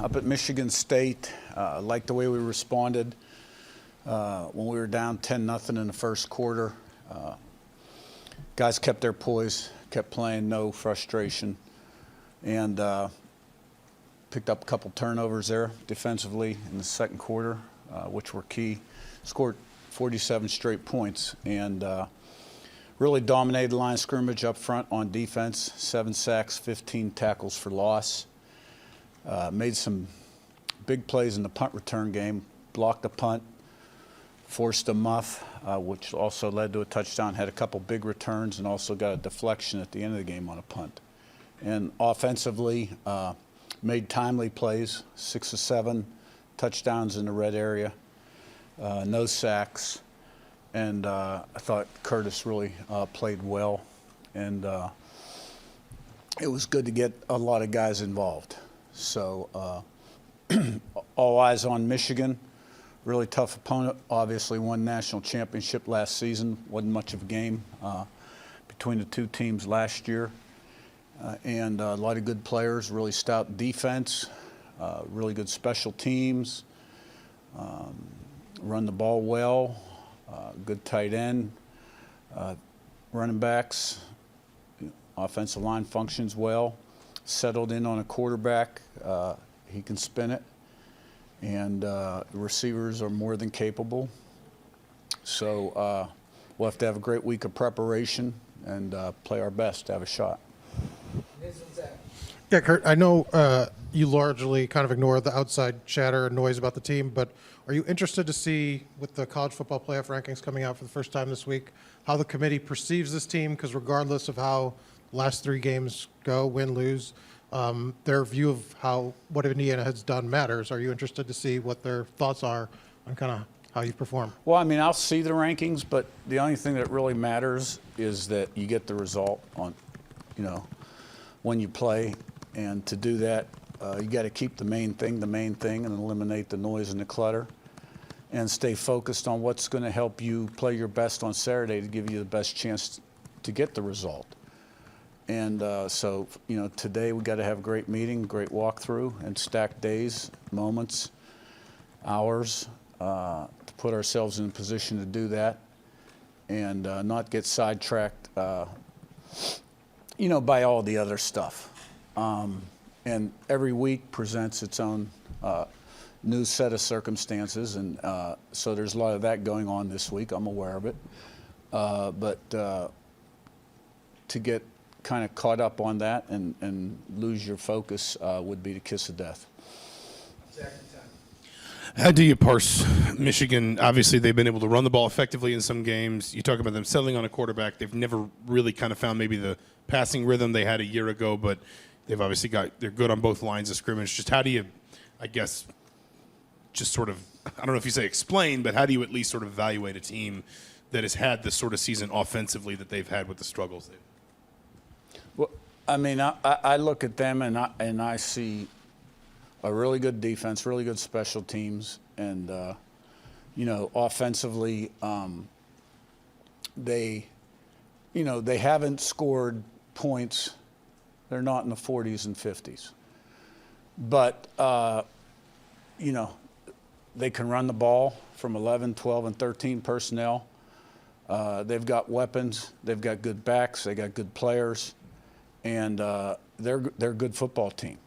up at Michigan State. Liked the way we responded when we were down 10-0 in the first quarter. Guys kept their poise, kept playing, no frustration, and picked up a couple turnovers there defensively in the second quarter, which were key. Scored 47 straight points and really dominated the line of scrimmage up front on defense. 7 sacks, 15 tackles for loss. Made some big plays in the punt return game. Blocked a punt, forced a muff, which also led to a touchdown. Had a couple big returns and also got a deflection at the end of the game on a punt. And offensively, made timely plays, 6 of 7 touchdowns in the red area, no sacks. And I thought Curtis really played well. And it was good to get a lot of guys involved. So all eyes on Michigan. Really tough opponent. Obviously won national championship last season. Wasn't much of a game between the two teams last year. And a lot of good players, really stout defense, really good special teams, run the ball well, good tight end, running backs, offensive line functions well, settled in on a quarterback. He can spin it, and receivers are more than capable. So we'll have to have a great week of preparation and play our best to have a shot. Yeah, Curt, I know you largely kind of ignore the outside chatter and noise about the team, but are you interested to see, with the college football playoff rankings coming out for the first time this week, how the committee perceives this team? Because regardless of how the last 3 games go, win, lose, their view of what Indiana has done matters. Are you interested to see what their thoughts are on kind of how you perform? Well, I mean, I'll see the rankings, but the only thing that really matters is that you get the result on, when you play. And to do that, you got to keep the main thing, and eliminate the noise and the clutter, and stay focused on what's going to help you play your best on Saturday to give you the best chance to get the result. And so, today we got to have a great meeting, great walkthrough, and stack days, moments, hours to put ourselves in a position to do that, and not get sidetracked, by all the other stuff. And every week presents its own new set of circumstances, and so there's a lot of that going on this week. I'm aware of it. But to get kind of caught up on that and lose your focus would be the kiss of death. How do you parse Michigan? Obviously, they've been able to run the ball effectively in some games. You talk about them settling on a quarterback. They've never really kind of found maybe the passing rhythm they had a year ago, but they've obviously they're good on both lines of scrimmage. Just how do you, I guess, just sort of, I don't know if you say explain, but how do you at least sort of evaluate a team that has had this sort of season offensively that they've had with the struggles they've? Well, I mean, I look at them and I see a really good defense, really good special teams, and offensively, they haven't scored points. They're not in the 40s and 50s, but they can run the ball from 11, 12, and 13 personnel. They've got weapons. They've got good backs. They got good players, and they're a good football team.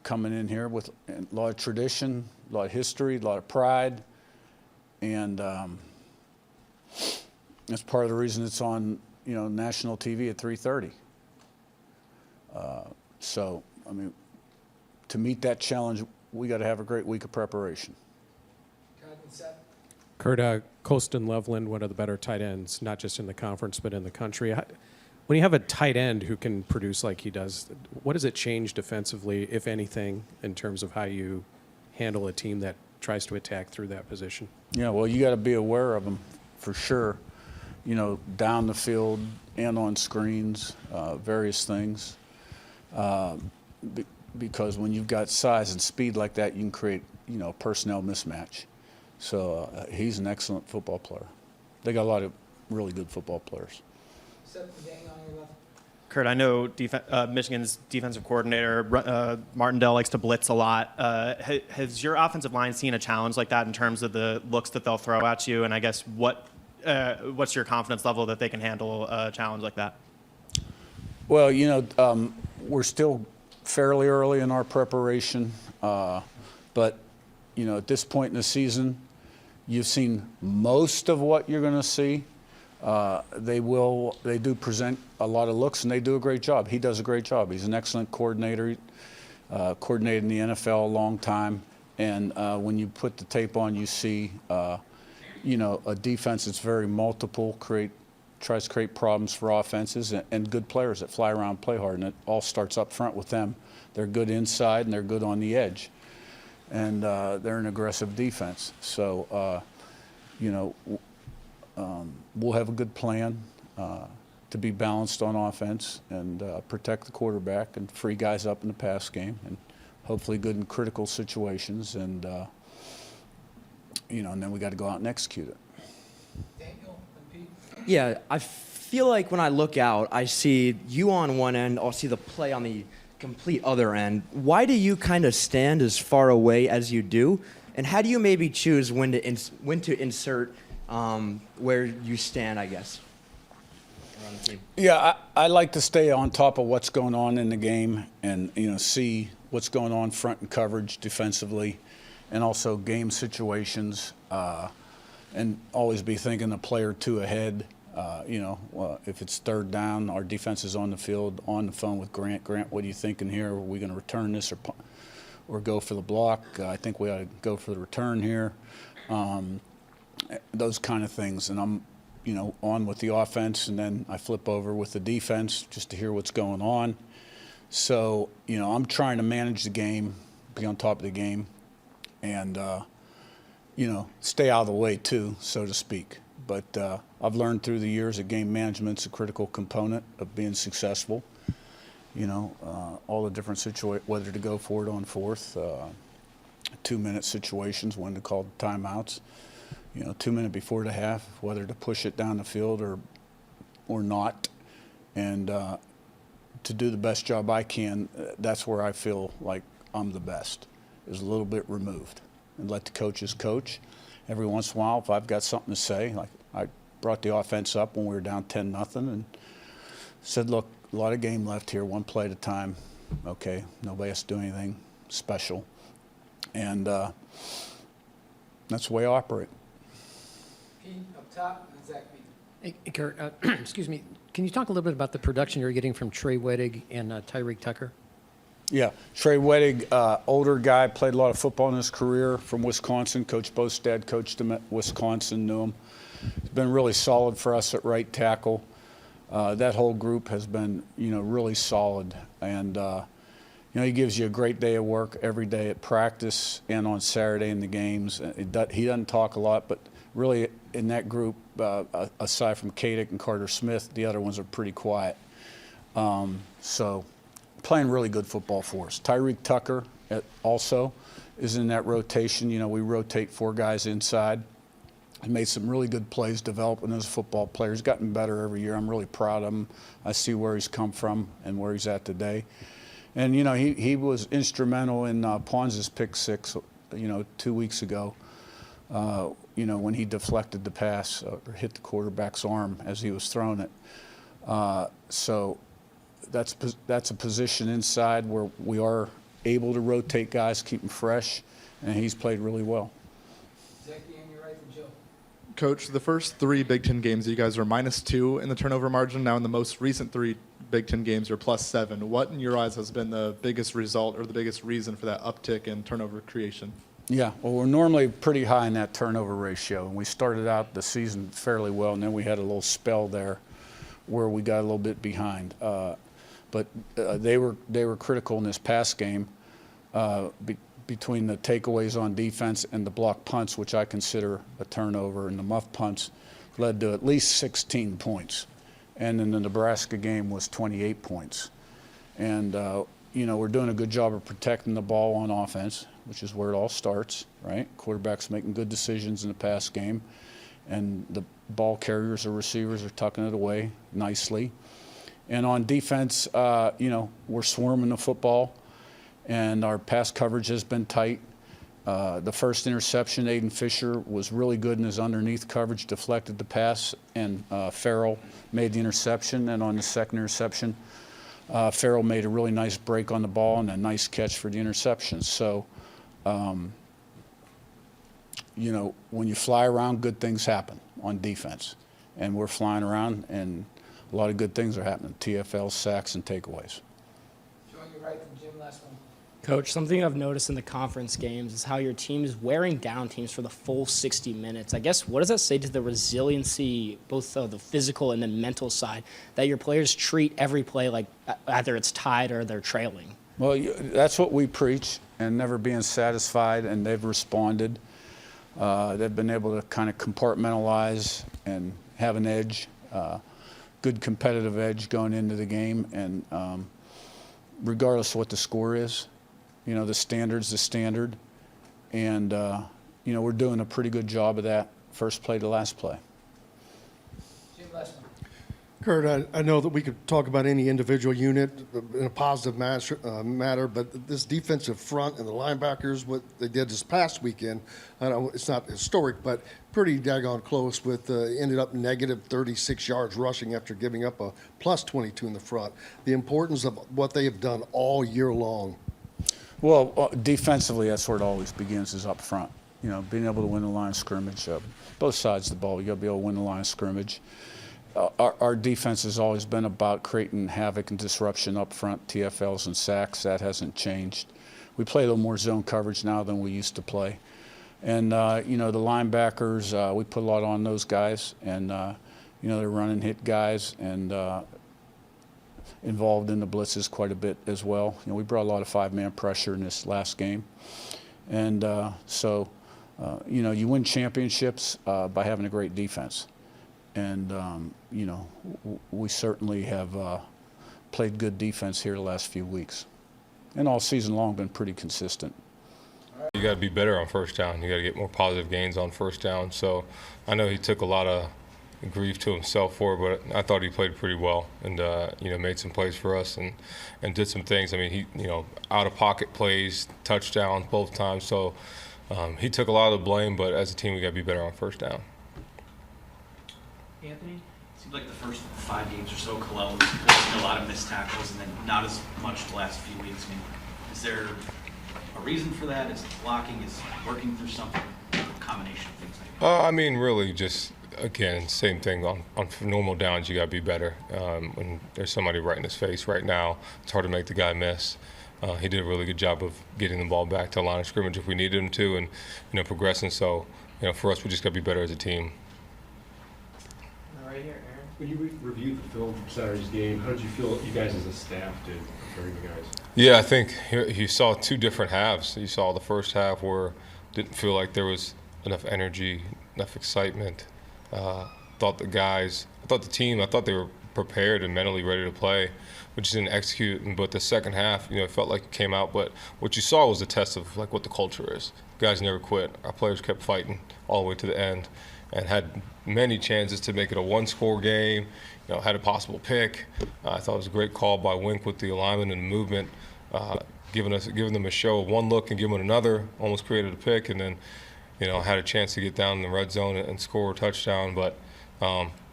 Coming in here with a lot of tradition, a lot of history, a lot of pride, and that's part of the reason it's on national TV at 3:30. So, I mean, to meet that challenge, we got to have a great week of preparation. Curt, Colston Loveland, one of the better tight ends, not just in the conference but in the country. When you have a tight end who can produce like he does, what does it change defensively, if anything, in terms of how you handle a team that tries to attack through that position? Yeah, well, you got to be aware of them for sure. Down the field and on screens, various things. Because when you've got size and speed like that, you can create, a personnel mismatch. So he's an excellent football player. They got a lot of really good football players. Curt, I know Michigan's defensive coordinator, Martindale, likes to blitz a lot. Has your offensive line seen a challenge like that in terms of the looks that they'll throw at you? And I guess what's your confidence level that they can handle a challenge like that? Well, we're still fairly early in our preparation, but, at this point in the season, you've seen most of what you're going to see. They do present a lot of looks, and they do a great job. He does a great job. He's an excellent coordinator, coordinated in the NFL a long time. And when you put the tape on, you see, a defense that's very multiple, tries to create problems for offenses, and good players that fly around, play hard. And it all starts up front with them. They're good inside, and they're good on the edge. And they're an aggressive defense. So, we'll have a good plan to be balanced on offense and protect the quarterback and free guys up in the pass game, and hopefully good in critical situations. And and then we got to go out and execute it. Daniel and Pete. Yeah, I feel like when I look out, I see you on one end, I'll see the play on the complete other end. Why do you kind of stand as far away as you do? And how do you maybe choose when to insert where you stand, I guess, around the team? Yeah, I like to stay on top of what's going on in the game and, see what's going on front and coverage defensively and also game situations and always be thinking a player or two ahead. If it's third down, our defense is on the field, on the phone with Grant. Grant, what are you thinking here? Are we going to return this or go for the block? I think we ought to go for the return here. Those kind of things. And I'm, on with the offense, and then I flip over with the defense just to hear what's going on. So, I'm trying to manage the game, be on top of the game, and, stay out of the way too, so to speak. But I've learned through the years that game management's a critical component of being successful. All the different situations, whether to go for it on fourth, 2-minute situations, when to call timeouts, 2 minutes before the half, whether to push it down the field or not. And to do the best job I can, that's where I feel like I'm the best, is a little bit removed. And let the coaches coach. Every once in a while, if I've got something to say, like I brought the offense up when we were down 10-0 and said, look, a lot of game left here, one play at a time. Okay, nobody has to do anything special. And that's the way I operate. Pete up top and Zach Beaton. Hey, Curt, excuse me. Can you talk a little bit about the production you're getting from Trey Wettig and Tyreek Tucker? Yeah, Trey Wettig, older guy, played a lot of football in his career from Wisconsin. Coach Bo's dad coached him at Wisconsin, knew him. He's been really solid for us at right tackle. That whole group has been, really solid. And, he gives you a great day of work every day at practice and on Saturday in the games. He doesn't talk a lot, but really in that group, aside from Kadick and Carter Smith, the other ones are pretty quiet. So playing really good football for us. Tyreek Tucker also is in that rotation. We rotate 4 guys inside. He made some really good plays developing as a football player. He's gotten better every year. I'm really proud of him. I see where he's come from and where he's at today. And, he was instrumental in Pons' pick 6, 2 weeks ago, when he deflected the pass or hit the quarterback's arm as he was throwing it. So that's a position inside where we are able to rotate guys, keep them fresh, and he's played really well. Zachy on your right and Joe. Coach, the first 3 Big Ten games, you guys were -2 in the turnover margin. Now in the most recent 3 Big Ten games, you're +7. What, in your eyes, has been the biggest result or the biggest reason for that uptick in turnover creation? Yeah, well, we're normally pretty high in that turnover ratio, and we started out the season fairly well, and then we had a little spell there where we got a little bit behind. But they were critical in this past game between the takeaways on defense and the block punts, which I consider a turnover, and the muff punts led to at least 16 points. And in the Nebraska game was 28 points. And, we're doing a good job of protecting the ball on offense, which is where it all starts, right? Quarterback's making good decisions in the pass game, and the ball carriers or receivers are tucking it away nicely. And on defense, we're swarming the football, and our pass coverage has been tight. The first interception, Aiden Fisher was really good in his underneath coverage, deflected the pass, and Farrell made the interception. And on the second interception, Farrell made a really nice break on the ball and a nice catch for the interception. So, when you fly around, good things happen on defense. And we're flying around, and a lot of good things are happening. TFLs, sacks, and takeaways. Join your right from Jim, last one. Coach, something I've noticed in the conference games is how your team is wearing down teams for the full 60 minutes. I guess, what does that say to the resiliency, both the physical and the mental side, that your players treat every play like either it's tied or they're trailing? Well, that's what we preach, and never being satisfied, and they've responded. They've been able to kind of compartmentalize and have an edge, good competitive edge going into the game, and regardless of what the score is, the standard's the standard, and we're doing a pretty good job of that, first play to last play. Jim, last one. Curt, I know that we could talk about any individual unit in a positive matter, but this defensive front and the linebackers, what they did this past weekend, I know it's not historic, but pretty daggone close with ended up negative 36 yards rushing after giving up a plus 22 in the front. The importance of what they have done all year long. Well, defensively, that's where it always begins, is up front. Being able to win the line of scrimmage, both sides of the ball, you got to be able to win the line of scrimmage. Our defense has always been about creating havoc and disruption up front, TFLs and sacks. That hasn't changed. We play a little more zone coverage now than we used to play. And, the linebackers, we put a lot on those guys. And, they're run and hit guys and involved in the blitzes quite a bit as well. We brought a lot of five-man pressure in this last game. And you win championships by having a great defense. And, we certainly have played good defense here the last few weeks. And all season long been pretty consistent. You got to be better on first down. You got to get more positive gains on first down. So I know he took a lot of grief to himself for it, but I thought he played pretty well and, made some plays for us and did some things. I mean, he, out-of-pocket plays, touchdowns both times. So he took a lot of the blame, but as a team, we got to be better on first down. Anthony? It seems like the first 5 games are so close. There's been a lot of missed tackles and then not as much the last few weeks. I mean, is there a reason for that? Is it blocking? Is it working through something? A combination of things like that? Really just, again, same thing. On normal downs, you got to be better. When there's somebody right in his face right now, it's hard to make the guy miss. He did a really good job of getting the ball back to the line of scrimmage if we needed him to and, progressing. So, for us, we just got to be better as a team. Right here, Aaron. When you reviewed the film from Saturday's game, how did you feel you guys as a staff did preparing the guys? Yeah, I think you saw 2 different halves. You saw the first half where didn't feel like there was enough energy, enough excitement. Thought the team, I thought they were prepared and mentally ready to play, but just didn't execute. But the second half, it felt like it came out. But what you saw was a test of like what the culture is. Guys never quit. Our players kept fighting all the way to the end and had many chances to make it a 1-score game, had a possible pick. I thought it was a great call by Wink with the alignment and the movement, giving them a show of one look and giving them another, almost created a pick, and then, had a chance to get down in the red zone and score a touchdown. But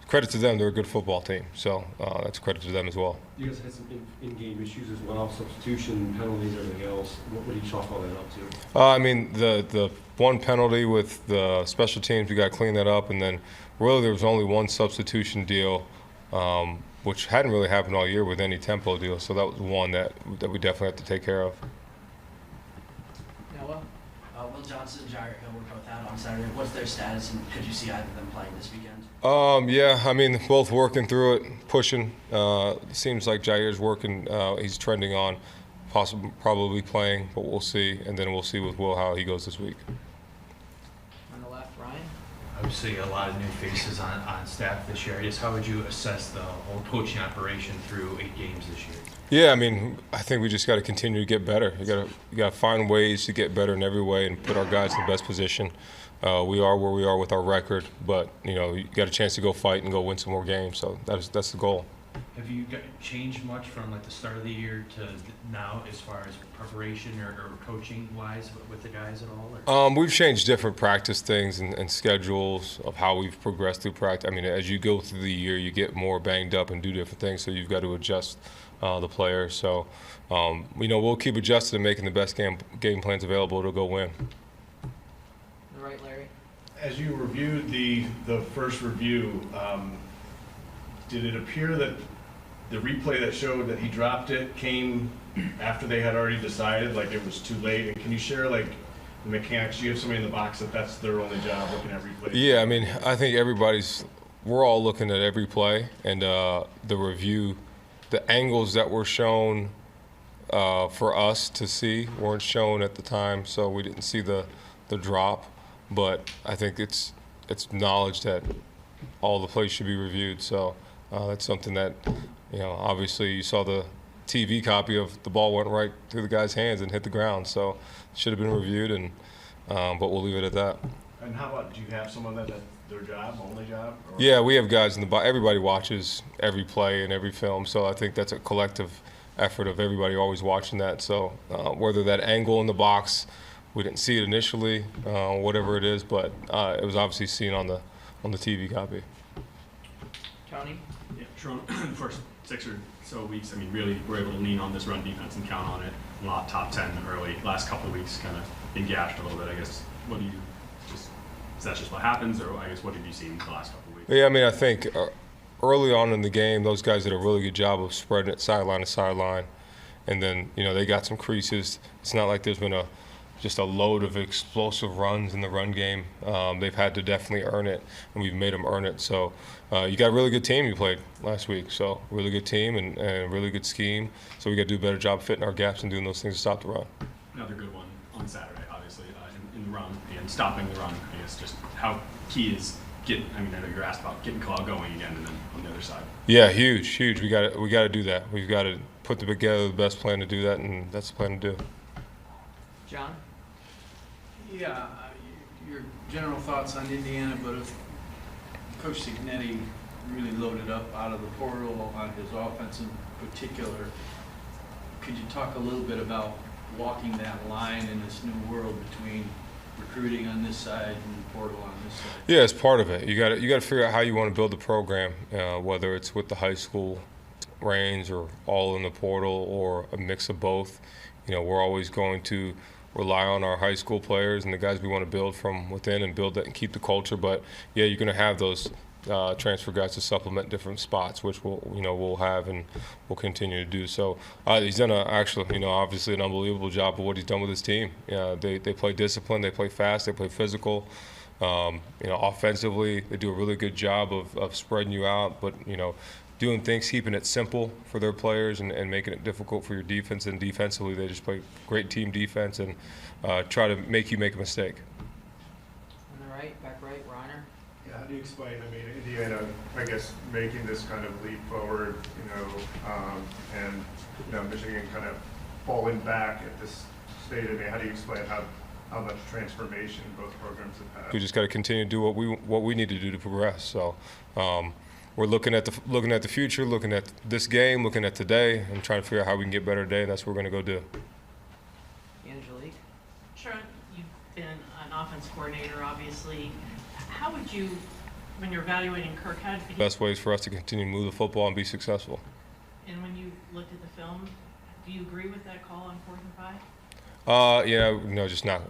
credit to them, they're a good football team, so that's credit to them as well. You guys had some in-game issues as well, substitution, penalties, everything else. What did you chalk all that up to? The one penalty with the special teams, we got to clean that up, and then really there was only one substitution deal, which hadn't really happened all year with any tempo deal, so that was one that we definitely have to take care of. Noah, Will Johnson and Jair Hill were both out on Saturday. What's their status, and could you see either of them playing this weekend? Both working through it, pushing. Seems like Jair's working. He's trending on probably playing, but we'll see. And then we'll see with Will how he goes this week. On the left, Ryan? Obviously, a lot of new faces on staff this year. Just how would you assess the whole coaching operation through 8 games this year? Yeah, I think we just got to continue to get better. You got to find ways to get better in every way and put our guys in the best position. We are where we are with our record, but you got a chance to go fight and go win some more games. So that's the goal. Have you changed much from like the start of the year to now as far as preparation or coaching wise with the guys at all? Or? We've changed different practice things and schedules of how we've progressed through practice. I mean, as you go through the year, you get more banged up and do different things, so you've got to adjust the players. So, we'll keep adjusting and making the best game plans available to go win. All right, Larry. As you reviewed the first review, did it appear that the replay that showed that he dropped it came after they had already decided, like it was too late? And can you share like the mechanics? Do you have somebody in the box that's their only job, looking at replays? Yeah, I mean, I think we're all looking at every play, and the review, the angles that were shown for us to see weren't shown at the time, so we didn't see the drop. But I think it's knowledge that all the plays should be reviewed. So that's something that, obviously you saw the TV copy of the ball went right through the guy's hands and hit the ground. So it should have been reviewed, and but we'll leave it at that. And how about, do you have someone that's their job, only job? Or? Yeah, we have guys in the box. Everybody watches every play and every film. So I think that's a collective effort of everybody always watching that. So whether that angle in the box, we didn't see it initially, whatever it is, but it was obviously seen on the TV copy. Tony? Yeah, Sherrone, the first 6 or so weeks, I mean, really we're able to lean on this run defense and count on it. A lot top 10 early. Last couple of weeks kind of been gashed a little bit, I guess. Is that just what happens, or I guess what have you seen the last couple of weeks? Yeah, I mean, I think early on in the game, those guys did a really good job of spreading it sideline to sideline. And then, they got some creases. It's not like there's been just a load of explosive runs in the run game. They've had to definitely earn it, and we've made them earn it. So you got a really good team you played last week. So really good team and a really good scheme. So we got to do a better job fitting our gaps and doing those things to stop the run. Another good one on Saturday, obviously, in the run and stopping the run. I guess just how key is I know you're asked about getting Claw going again, and then on the other side. Yeah, huge. We got to do that. We've got to put together the best plan to do that, and that's the plan to do. John? Yeah, your general thoughts on Indiana, but if Coach Cignetti really loaded up out of the portal on his offense in particular, could you talk a little bit about walking that line in this new world between recruiting on this side and portal on this side? Yeah, it's part of it. You got to figure out how you want to build the program, whether it's with the high school range or all in the portal or a mix of both. We're always going to rely on our high school players and the guys we want to build from within and build that and keep the culture. But yeah, you're going to have those transfer guys to supplement different spots, which we'll have and we'll continue to do. So he's done obviously an unbelievable job of what he's done with his team. They play disciplined, they play fast, they play physical. Offensively, they do a really good job of spreading you out, but doing things, keeping it simple for their players and making it difficult for your defense. And defensively, they just play great team defense and try to make you make a mistake. On the right, back right, Reiner. Yeah, how do you explain, Indiana, I guess, making this kind of leap forward, and Michigan kind of falling back at this state? How do you explain how much transformation both programs have had? We just got to continue to do what we need to do to progress. So we're looking at the future, looking at this game, looking at today, and trying to figure out how we can get better today. And that's what we're going to go do. Angelique? Sure, you've been an offense coordinator, obviously. How would you, when you're evaluating Curt, The best ways for us to continue to move the football and be successful. And when you looked at the film, do you agree with that call on 4th and 5? Just not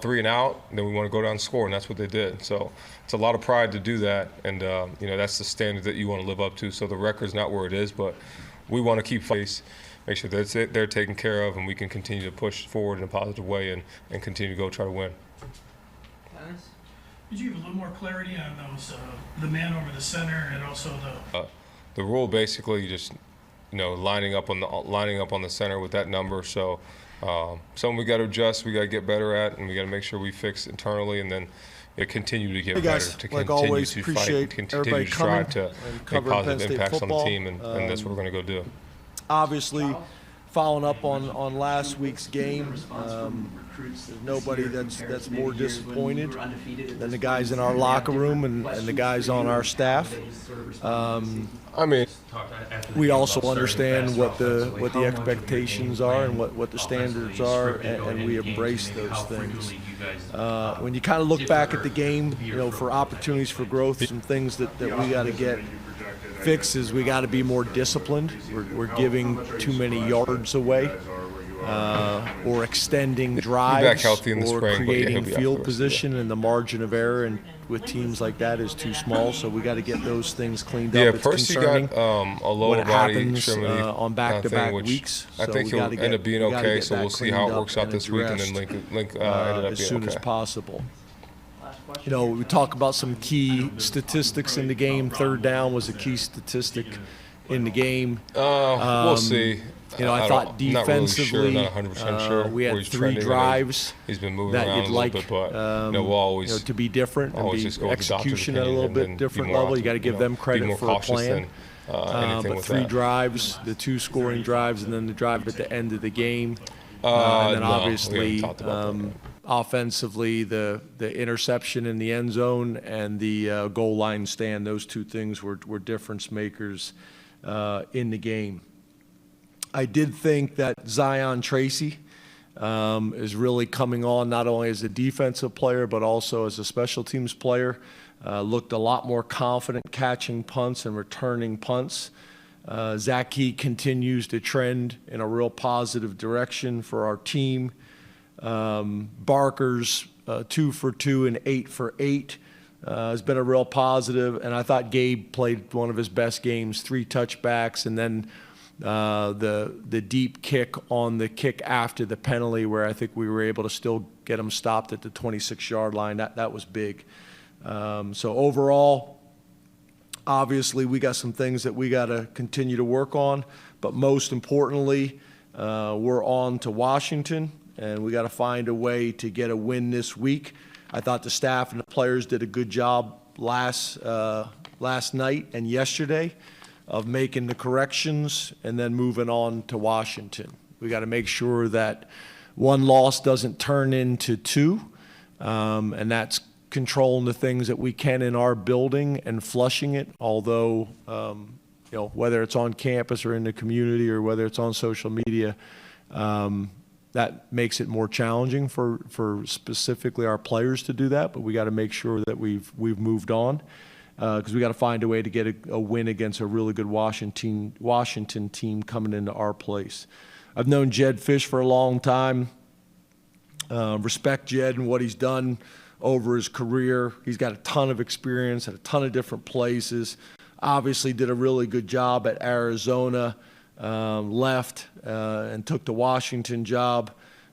3 and out, and then we want to go down and score, and that's what they did. So it's a lot of pride to do that, and that's the standard that you want to live up to. So the record's not where it is, but we want to keep face, make sure that they're taken care of, and we can continue to push forward in a positive way and continue to go try to win. Dennis? Could you give a little more clarity on those, the man over the center and also the rule basically just lining up on the center with that number. So something we got to adjust, we got to get better at, and we got to make sure we fix internally, and then continue to get better, to continue to fight, and continue to strive to make positive impacts on the team, and that's what we're going to go do. Obviously, following up on last week's game, there's nobody that's more disappointed than the guys in our locker room and the guys on our staff. I mean, we also understand what the expectations are and what the standards are, and we embrace those things. When you kind of look back at the game, for opportunities for growth, some things that we got to get fixed is we got to be more disciplined. We're giving too many yards away, or extending drives, or creating field position, and the margin of error and with teams like that is too small. So we got to get those things cleaned up. It's Percy concerning got a lower what body happens extremity on back-to-back which weeks. I So think we he'll gotta end up being okay. So we'll see how it cleaned works up out this week, and then addressed, Link ended up as being soon okay. as possible. We talk about some key statistics in the game. Third down was a key statistic in the game. We'll see. I thought defensively, not 100% sure. we had where he's 3 trending. drives He's been moving that around you'd a like little bit, but we'll always to be different and always be just go with the doctor's execution at a little opinion and bit then different be more level. You got to give them be credit more for a cautious plan. than, anything But with 3 that. drives, the 2 scoring drives, and then the drive at the end of the game. And then No, we haven't obviously, talked about that. offensively, the interception in the end zone and the goal line stand, those 2 things were difference makers in the game. I did think that Zion Tracy is really coming on not only as a defensive player but also as a special teams player. Looked a lot more confident catching punts and returning punts. Zaki continues to trend in a real positive direction for our team. Barker's 2 for 2 and 8 for 8 has been a real positive, and I thought Gabe played one of his best games, 3 touchbacks, and then the deep kick on the kick after the penalty, where I think we were able to still get him stopped at the 26-yard line. That was big. So overall, obviously, we got some things that we got to continue to work on, but most importantly, we're on to Washington, and we got to find a way to get a win this week. I thought the staff and the players did a good job last night and yesterday of making the corrections and then moving on to Washington. We got to make sure that 1 loss doesn't turn into 2, and that's controlling the things that we can in our building and flushing it, although, whether it's on campus or in the community or whether it's on social media, that makes it more challenging for specifically our players to do that, but we got to make sure that we've moved on. Because we got to find a way to get a win against a really good Washington team coming into our place. I've known Jed Fish for a long time. Respect Jed and what he's done over his career. He's got a ton of experience at a ton of different places. Obviously did a really good job at Arizona, left and took the Washington job,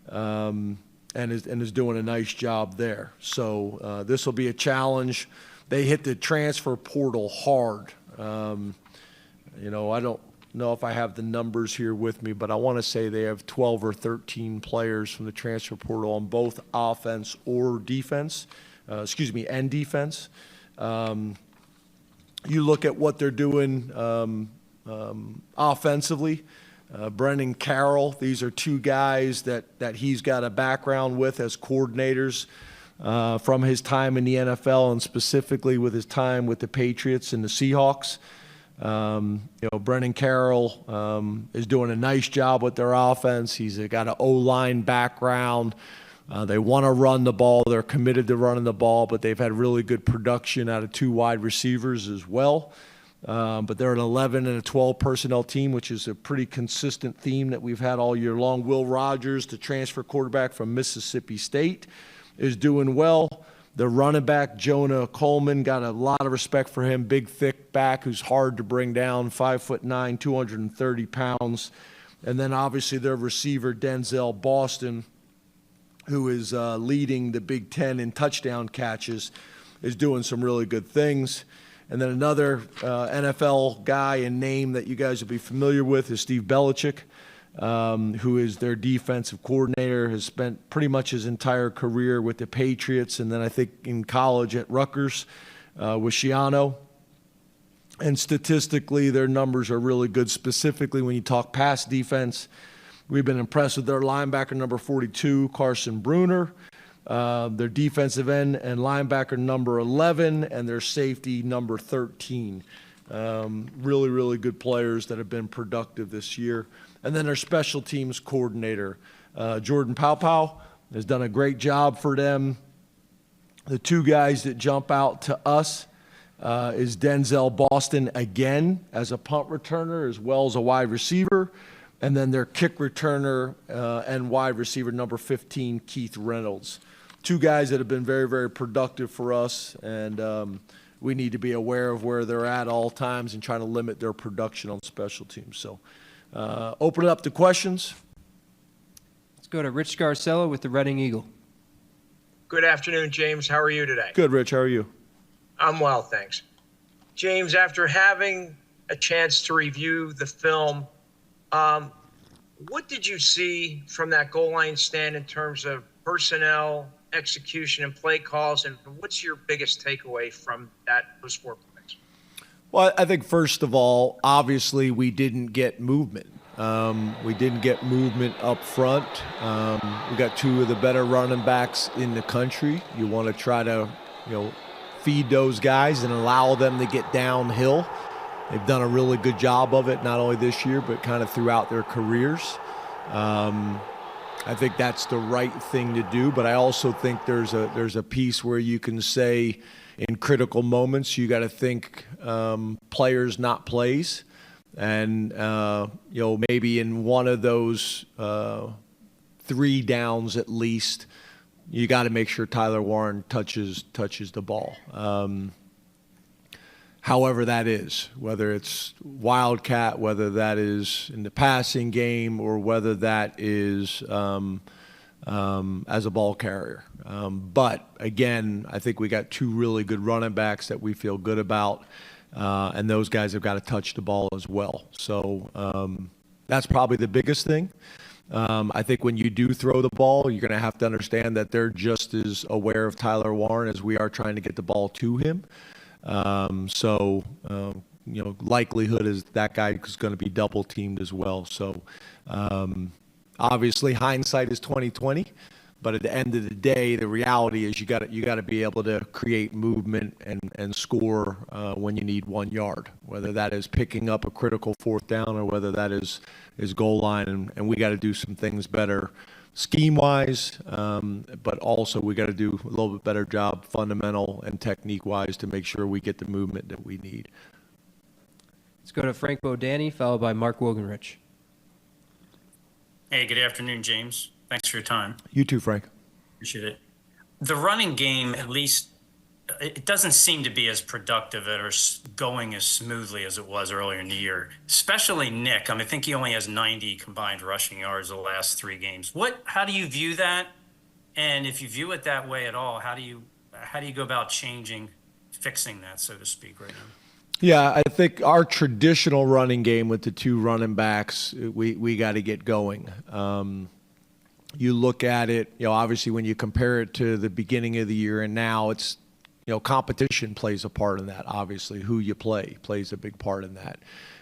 and is doing a nice job there. So this will be a challenge. They hit the transfer portal hard. I don't know if I have the numbers here with me, but I want to say they have 12 or 13 players from the transfer portal on both offense or defense, and defense. You look at what they're doing offensively. Brendan Carroll, these are 2 guys that he's got a background with as coordinators. From his time in the NFL and specifically with his time with the Patriots and the Seahawks. Brendan Carroll is doing a nice job with their offense. He's got an O-line background. They want to run the ball. They're committed to running the ball, but they've had really good production out of 2 wide receivers as well. But they're an 11 and a 12 personnel team, which is a pretty consistent theme that we've had all year long. Will Rogers, the transfer quarterback from Mississippi State, is doing well. The running back, Jonah Coleman, got a lot of respect for him. Big, thick back who's hard to bring down, 5'9", 230 pounds. And then obviously their receiver, Denzel Boston, who is leading the Big Ten in touchdown catches, is doing some really good things. And then another NFL guy and name that you guys will be familiar with is Steve Belichick. Who is their defensive coordinator, has spent pretty much his entire career with the Patriots, and then I think in college at Rutgers with Schiano. And statistically, their numbers are really good, specifically when you talk pass defense. We've been impressed with their linebacker number 42, Carson Bruner, their defensive end and linebacker number 11, and their safety number 13. Really, really good players that have been productive this year. And then their special teams coordinator, Jordan Paupau, has done a great job for them. The two guys that jump out to us is Denzel Boston again as a punt returner as well as a wide receiver. And then their kick returner and wide receiver number 15, Keith Reynolds. Two guys that have been very, very productive for us, and we need to be aware of where they're at all times and trying to limit their production on special teams. So open it up to questions. Let's go to Rich Garcella with the Reading Eagle. Good afternoon, James. How are you today? Good, Rich. How are you? I'm well, thanks. James, after having a chance to review the film, what did you see from that goal line stand in terms of personnel, execution, and play calls, and what's your biggest takeaway from those 4 points? Well, I think first of all, obviously we didn't get movement. We didn't get movement up front. We got two of the better running backs in the country. You want to try to, feed those guys and allow them to get downhill. They've done a really good job of it, not only this year, but kind of throughout their careers. I think that's the right thing to do, but I also think there's a piece where you can say in critical moments, you got to think players, not plays. And, maybe in one of those 3 downs at least, you got to make sure Tyler Warren touches the ball. However that is, whether it's Wildcat, whether that is in the passing game, or whether that is as a ball carrier. But again, I think we got 2 really good running backs that we feel good about, and those guys have got to touch the ball as well. So that's probably the biggest thing. I think when you do throw the ball, you're going to have to understand that they're just as aware of Tyler Warren as we are trying to get the ball to him. Likelihood is that guy is going to be double teamed as well. So obviously hindsight is 20/20, but at the end of the day, the reality is you got to be able to create movement and score when you need 1 yard, whether that is picking up a critical 4th down or whether that is goal line, and we got to do some things better scheme-wise, but also we got to do a little bit better job fundamental and technique-wise to make sure we get the movement that we need. Let's go to Frank Bodani, followed by Mark Wogenrich. Hey, good afternoon, James. Thanks for your time. You too, Frank. Appreciate it. The running game, at least, it doesn't seem to be as productive or going as smoothly as it was earlier in the year, especially Nick. I think he only has 90 combined rushing yards the last 3 games. How do you view that? And if you view it that way at all, how do you go about fixing that, so to speak, right now? Yeah, I think our traditional running game with the 2 running backs, we got to get going. You look at it, obviously when you compare it to the beginning of the year and now, it's competition plays a part in that. Obviously, who you play plays a big part in that.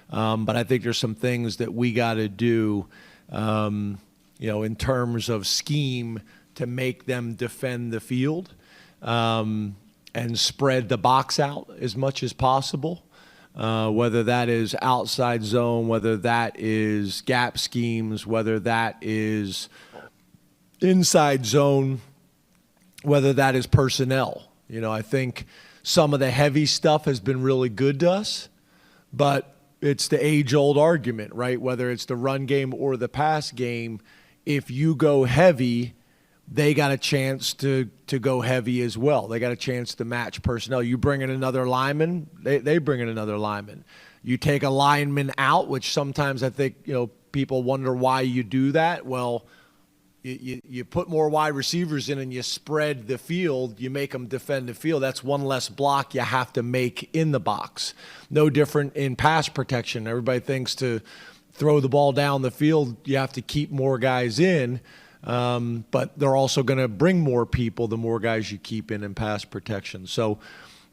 But I think there's some things that we got to do, in terms of scheme to make them defend the field and spread the box out as much as possible. Whether that is outside zone, whether that is gap schemes, whether that is inside zone, whether that is personnel. I think some of the heavy stuff has been really good to us, but it's the age-old argument, right? Whether it's the run game or the pass game, if you go heavy, they got a chance to go heavy as well. They got a chance to match personnel. You bring in another lineman, they bring in another lineman. You take a lineman out, which sometimes I think, people wonder why you do that. Well, you put more wide receivers in and you spread the field, you make them defend the field. That's one less block you have to make in the box. No different in pass protection. Everybody thinks to throw the ball down the field, you have to keep more guys in, but they're also going to bring more people the more guys you keep in pass protection. So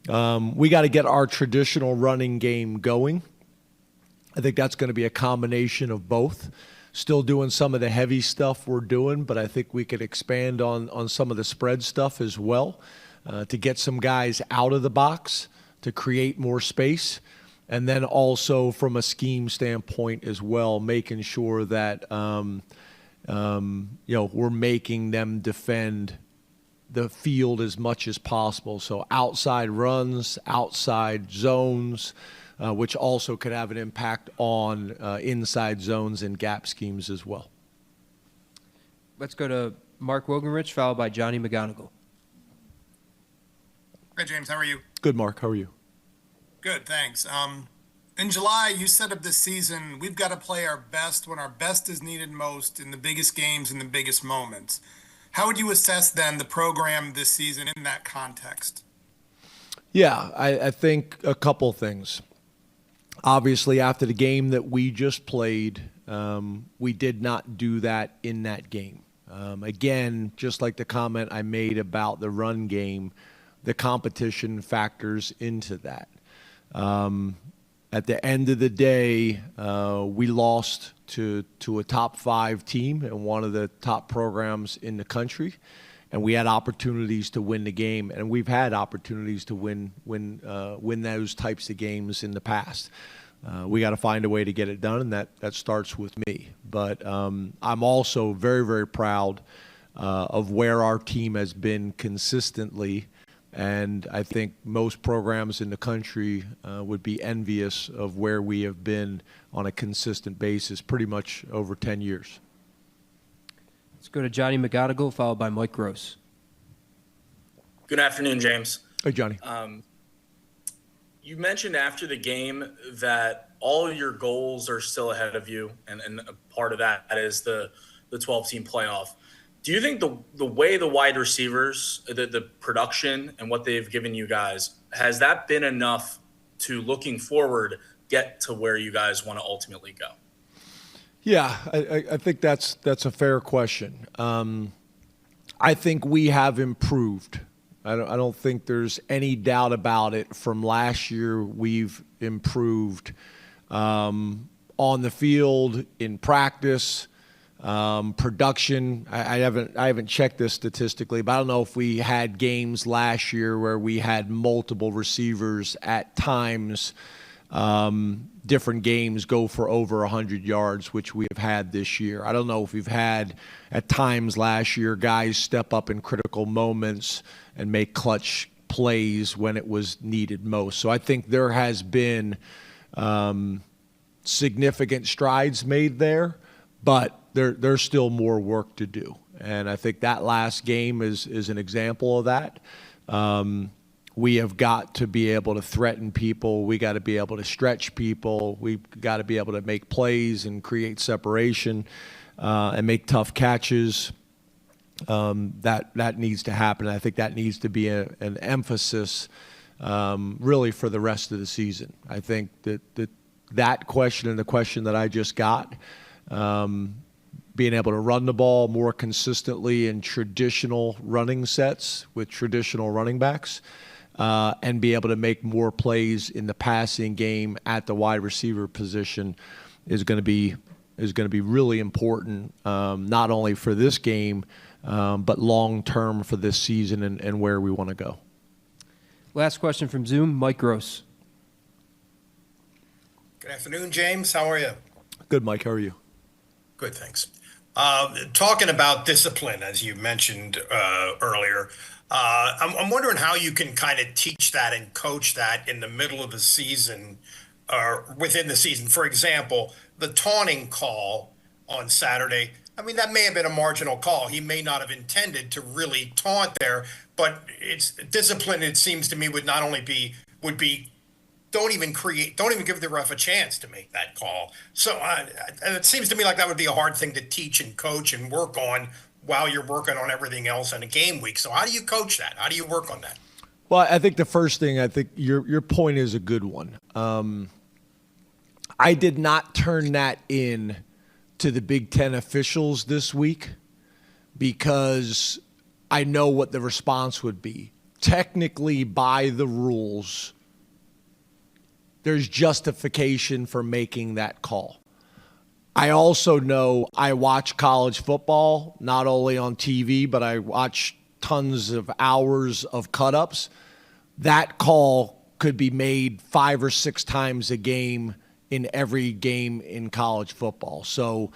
we got to get our traditional running game going. I think that's going to be a combination of both. still doing some of the heavy stuff we're doing, but I think we could expand on some of the spread stuff as well to get some guys out of the box to create more space. And then also from a scheme standpoint as well, making sure that we're making them defend the field as much as possible. So outside runs, outside zones, which also could have an impact on inside zones and gap schemes as well. Let's go to Mark Wogenrich, followed by Johnny McGonigal. Hey, James, how are you? Good, Mark. How are you? Good, thanks. In July, you set up this season, we've got to play our best when our best is needed most in the biggest games and the biggest moments. How would you assess then the program this season in that context? Yeah, I think a couple things. Obviously, after the game that we just played, we did not do that in that game. Again, just like the comment I made about the run game, the competition factors into that. At the end of the day, we lost to a top 5 team and one of the top programs in the country, and we had opportunities to win the game, and we've had opportunities to win those types of games in the past. We got to find a way to get it done, and that starts with me. But I'm also very, very proud of where our team has been consistently. And I think most programs in the country would be envious of where we have been on a consistent basis pretty much over 10 years. Let's go to Johnny McGonigal, followed by Mike Gross. Good afternoon, James. Hey, Johnny. You mentioned after the game that all of your goals are still ahead of you, and a part of that is the 12-team playoff. Do you think the way the wide receivers, the production and what they've given you guys, has that been enough to, looking forward, get to where you guys want to ultimately go? Yeah, I think that's a fair question. I think we have improved. I don't think there's any doubt about it. From last year, we've improved on the field, in practice. Production, I haven't checked this statistically, but I don't know if we had games last year where we had multiple receivers at times, different games go for over 100 yards, which we have had this year. I don't know if we've had at times last year guys step up in critical moments and make clutch plays when it was needed most. So I think there has been significant strides made there, but there's still more work to do. And I think that last game is an example of that. We have got to be able to threaten people. We got to be able to stretch people. We've got to be able to make plays and create separation and make tough catches. That needs to happen. I think that needs to be an emphasis really for the rest of the season. I think that question and the question that I just got, being able to run the ball more consistently in traditional running sets with traditional running backs, and be able to make more plays in the passing game at the wide receiver position is going to be really important, not only for this game, but long term for this season and where we want to go. Last question from Zoom, Mike Gross. Good afternoon, James. How are you? Good, Mike. How are you? Good, thanks. Talking about discipline, as you mentioned earlier, I'm wondering how you can kind of teach that and coach that in the middle of the season or within the season. For example, the taunting call on Saturday, I mean, that may have been a marginal call. He may not have intended to really taunt there, but it's discipline, it seems to me, would be don't even give the ref a chance to make that call. So it seems to me like that would be a hard thing to teach and coach and work on while you're working on everything else in a game week. So how do you coach that? How do you work on that? Well, I think the first thing, I think your point is a good one. I did not turn that in to the Big Ten officials this week because I know what the response would be. Technically, by the rules, there's justification for making that call. I also know I watch college football, not only on TV, but I watch tons of hours of cut-ups. That call could be made 5 or 6 times a game in every game in college football. So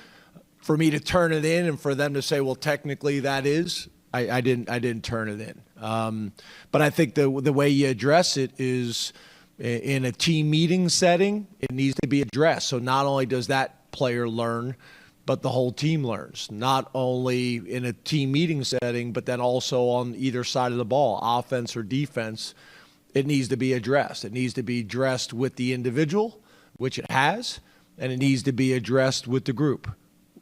for me to turn it in and for them to say, well, technically that is, I didn't turn it in. But I think the way you address it is in a team meeting setting, it needs to be addressed. So not only does that player learn, but the whole team learns, not only in a team meeting setting, but then also on either side of the ball, offense or defense. It needs to be addressed. It needs to be addressed with the individual, which it has, and it needs to be addressed with the group,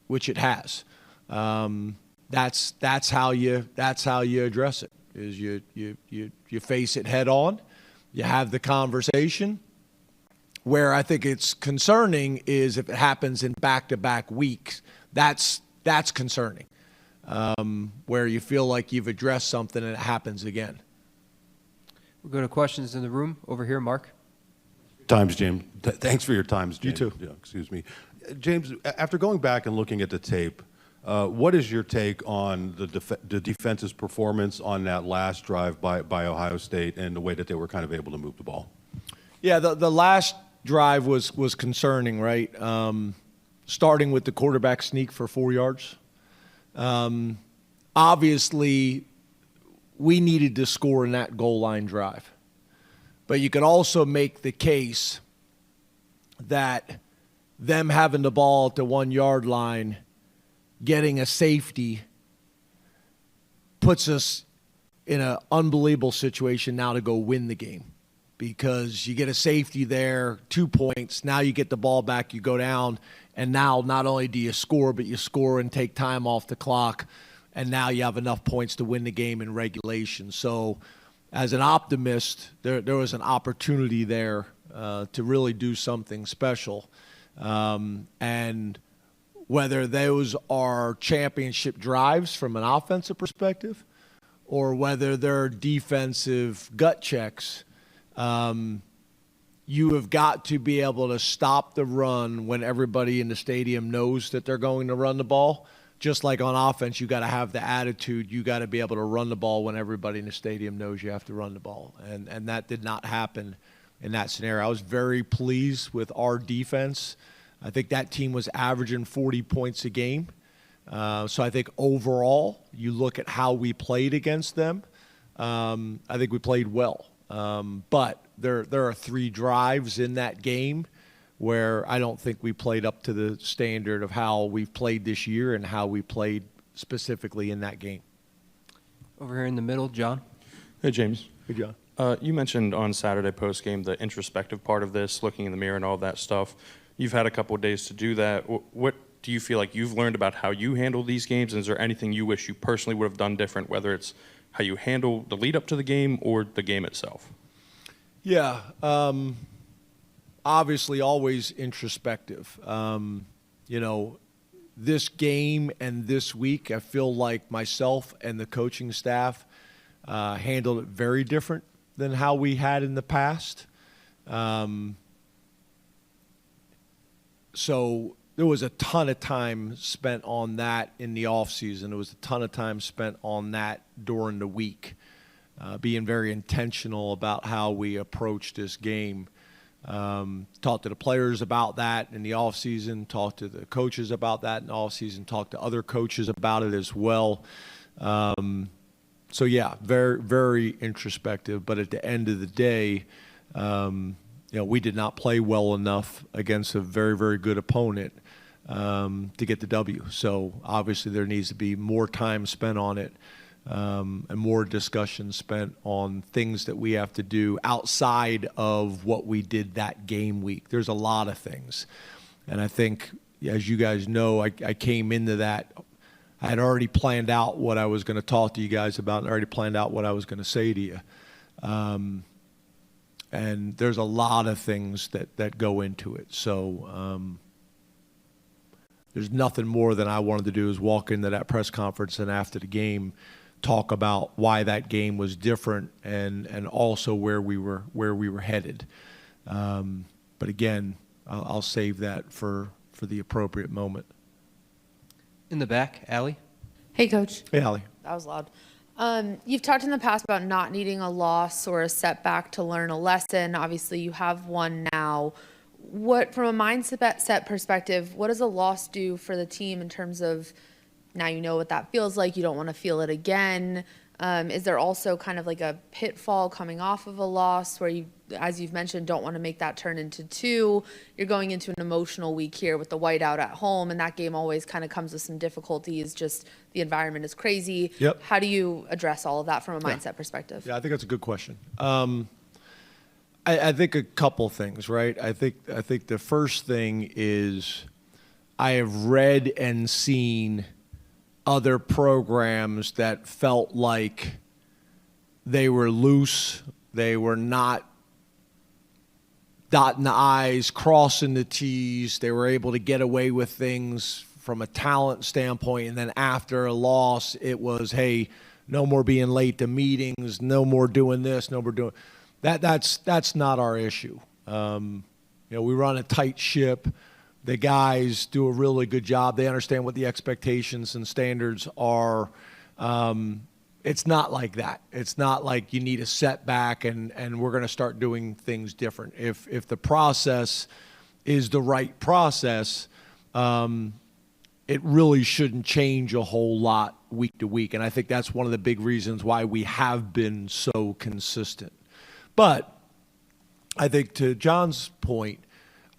which it has. That's how you address it. Is you face it head on, you have the conversation. Where I think it's concerning is if it happens in back-to-back weeks. That's concerning. Where you feel like you've addressed something and it happens again. We'll go to questions in the room. Over here, Mark. Times, James. Thanks for your times, James. You too. Yeah, excuse me. James, after going back and looking at the tape, what is your take on the defense's performance on that last drive by Ohio State and the way that they were kind of able to move the ball? Yeah, the last drive was concerning, right? Starting with the quarterback sneak for 4 yards. Obviously, we needed to score in that goal line drive. But you could also make the case that them having the ball at the 1 yard line, getting a safety, puts us in an unbelievable situation now to go win the game. Because you get a safety there, 2 points, now you get the ball back, you go down, and now not only do you score, but you score and take time off the clock, and now you have enough points to win the game in regulation. So as an optimist, there was an opportunity there to really do something special. And whether those are championship drives from an offensive perspective or whether they're defensive gut checks, you have got to be able to stop the run when everybody in the stadium knows that they're going to run the ball. Just like on offense, you got to have the attitude. You got to be able to run the ball when everybody in the stadium knows you have to run the ball. And that did not happen in that scenario. I was very pleased with our defense. I think that team was averaging 40 points a game. So I think overall, you look at how we played against them, I think we played well. But there are 3 drives in that game where I don't think we played up to the standard of how we've played this year and how we played specifically in that game. Over here in the middle, John. Hey, James. Hey, John. You mentioned on Saturday postgame the introspective part of this, looking in the mirror and all that stuff. You've had a couple of days to do that. What do you feel like you've learned about how you handle these games? And is there anything you wish you personally would have done different, whether it's how you handle the lead up to the game or the game itself? Yeah, obviously always introspective. You know, this game and this week, I feel like myself and the coaching staff handled it very different than how we had in the past. So there was a ton of time spent on that in the off season. There was a ton of time spent on that during the week, being very intentional about how we approach this game. Talked to the players about that in the off season, talked to the coaches about that in the off season, talked to other coaches about it as well. So yeah, very, very introspective. But at the end of the day, you know, we did not play well enough against a very, very good opponent to get the W. So obviously there needs to be more time spent on it and more discussion spent on things that we have to do outside of what we did that game week. There's a lot of things. And I think, as you guys know, I came into that. I had already planned out what I was going to talk to you guys about and already planned out what I was going to say to you. And there's a lot of things that go into it. So there's nothing more than I wanted to do is walk into that press conference and after the game talk about why that game was different and also where we were headed. But again, I'll save that for for the appropriate moment. In the back, Allie. Hey, Coach. Hey, Allie. That was loud. You've talked in the past about not needing a loss or a setback to learn a lesson. Obviously, you have one now. What, from a mindset perspective, what does a loss do for the team in terms of now you know what that feels like, you don't want to feel it again? Is there also kind of like a pitfall coming off of a loss where you, as you've mentioned, don't want to make that turn into two? You're going into an emotional week here with the whiteout at home, and that game always kind of comes with some difficulties. Just the environment is crazy. Yep. How do you address all of that from a mindset perspective? Yeah, I think that's a good question. I think a couple things, right? I think the first thing is I have read and seen other programs that felt like they were loose, they were not dotting the I's, crossing the T's, they were able to get away with things from a talent standpoint, and then after a loss, it was, hey, no more being late to meetings, no more doing this, no more doing that. That's not our issue. We run a tight ship. The guys do a really good job. They understand what the expectations and standards are. It's not like that. It's not like you need a setback and we're going to start doing things different. If the process is the right process, it really shouldn't change a whole lot week to week. And I think that's one of the big reasons why we have been so consistent. But I think to John's point,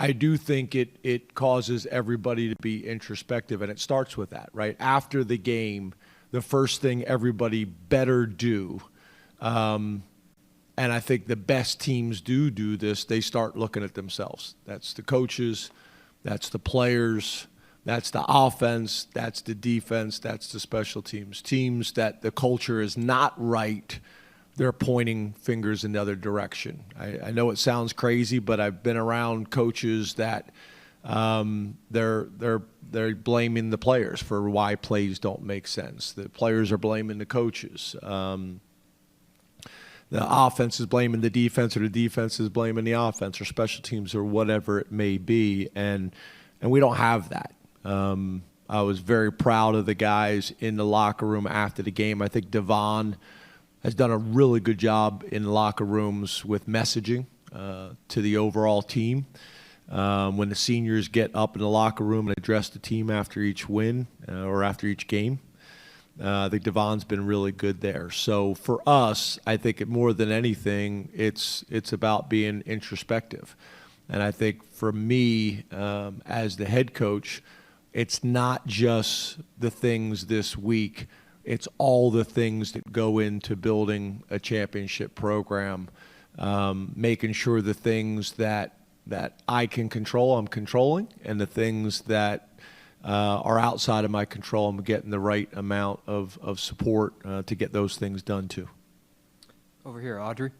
I do think it causes everybody to be introspective, and it starts with that, right? After the game, the first thing everybody better do, and I think the best teams do this, they start looking at themselves. That's the coaches, that's the players, that's the offense, that's the defense, that's the special teams. Teams that the culture is not right, they're pointing fingers in the other direction. I know it sounds crazy, but I've been around coaches that they're blaming the players for why plays don't make sense. The players are blaming the coaches. The offense is blaming the defense, or the defense is blaming the offense, or special teams, or whatever it may be, and we don't have that. I was very proud of the guys in the locker room after the game. I think Devon has done a really good job in locker rooms with messaging to the overall team. When the seniors get up in the locker room and address the team after each win or after each game, I think Devon's been really good there. So for us, I think more than anything, it's about being introspective. And I think for me, as the head coach, it's not just the things this week. It's all the things that go into building a championship program, making sure the things that I can control, I'm controlling, and the things that are outside of my control, I'm getting the right amount of support to get those things done too. Over here, Audrey.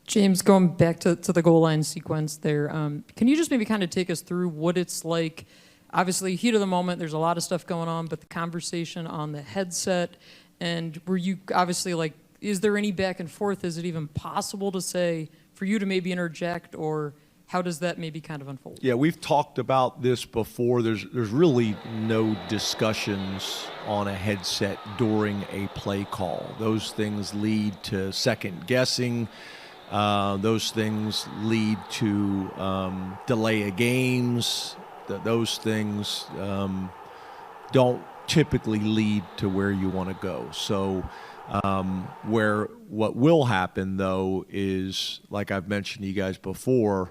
James, going back to the goal line sequence there, can you just maybe kind of take us through what it's like? Obviously, heat of the moment, there's a lot of stuff going on, but the conversation on the headset, and were you obviously like, is there any back and forth? Is it even possible to say, for you to maybe interject, or how does that maybe kind of unfold? Yeah, we've talked about this before. There's really no discussions on a headset during a play call. Those things lead to second guessing. Those things lead to delay of games. Those things don't typically lead to where you want to go. So what will happen, though, is, like I've mentioned to you guys before,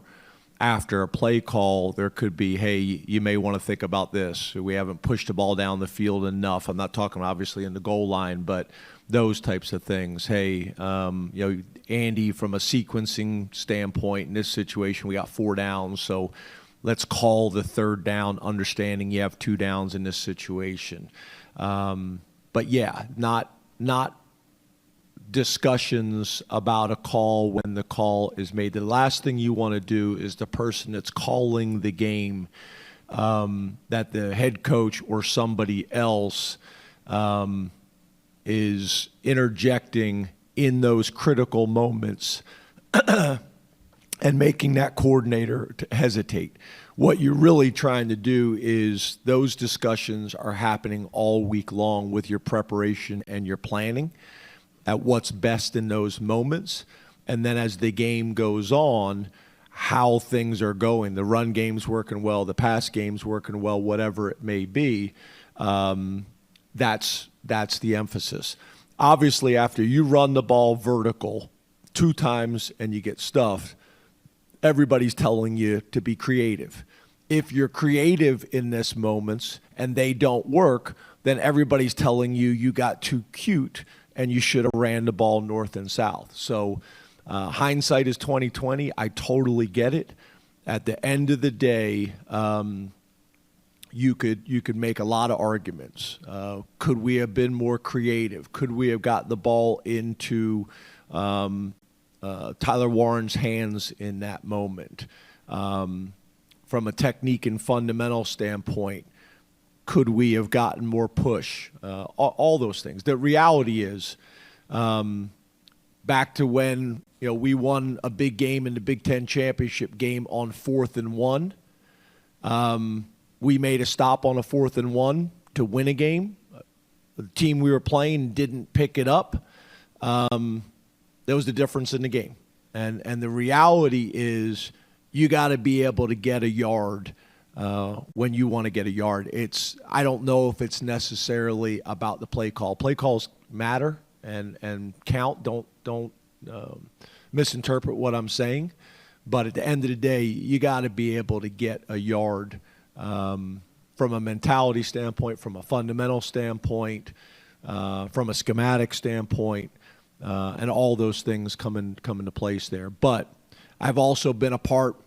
after a play call, there could be, hey, you may want to think about this. We haven't pushed the ball down the field enough. I'm not talking obviously in the goal line, but those types of things. Hey, Andy, from a sequencing standpoint, in this situation, we got 4 downs, so let's call the 3rd down, understanding you have 2 downs in this situation. But yeah, not discussions about a call when the call is made. The last thing you want to do is the person that's calling the game, that the head coach or somebody else is interjecting in those critical moments and making that coordinator to hesitate. what you're really trying to do is those discussions are happening all week long with your preparation and your planning at what's best in those moments. And then as the game goes on, how things are going. The run game's working well, the pass game's working well, whatever it may be. That's the emphasis. Obviously, after you run the ball vertical 2 times and you get stuffed, everybody's telling you to be creative. If you're creative in this moments and they don't work, then everybody's telling you you got too cute and you should have ran the ball north and south. So hindsight is 20/20. I totally get it. At the end of the day, you could make a lot of arguments. Could we have been more creative? Could we have got the ball into Tyler Warren's hands in that moment? From a technique and fundamental standpoint, could we have gotten more push? All those things. The reality is, back to when we won a big game in the Big Ten championship game on 4th and 1. We made a stop on a 4th and 1 to win a game. The team we were playing didn't pick it up. There was the difference in the game. And the reality is you got to be able to get a yard when you want to get a yard. I don't know if it's necessarily about the play call. Play calls matter and count. Don't misinterpret what I'm saying. But at the end of the day, you got to be able to get a yard from a mentality standpoint, from a fundamental standpoint, from a schematic standpoint, and all those things come into place there. But I've also been a part.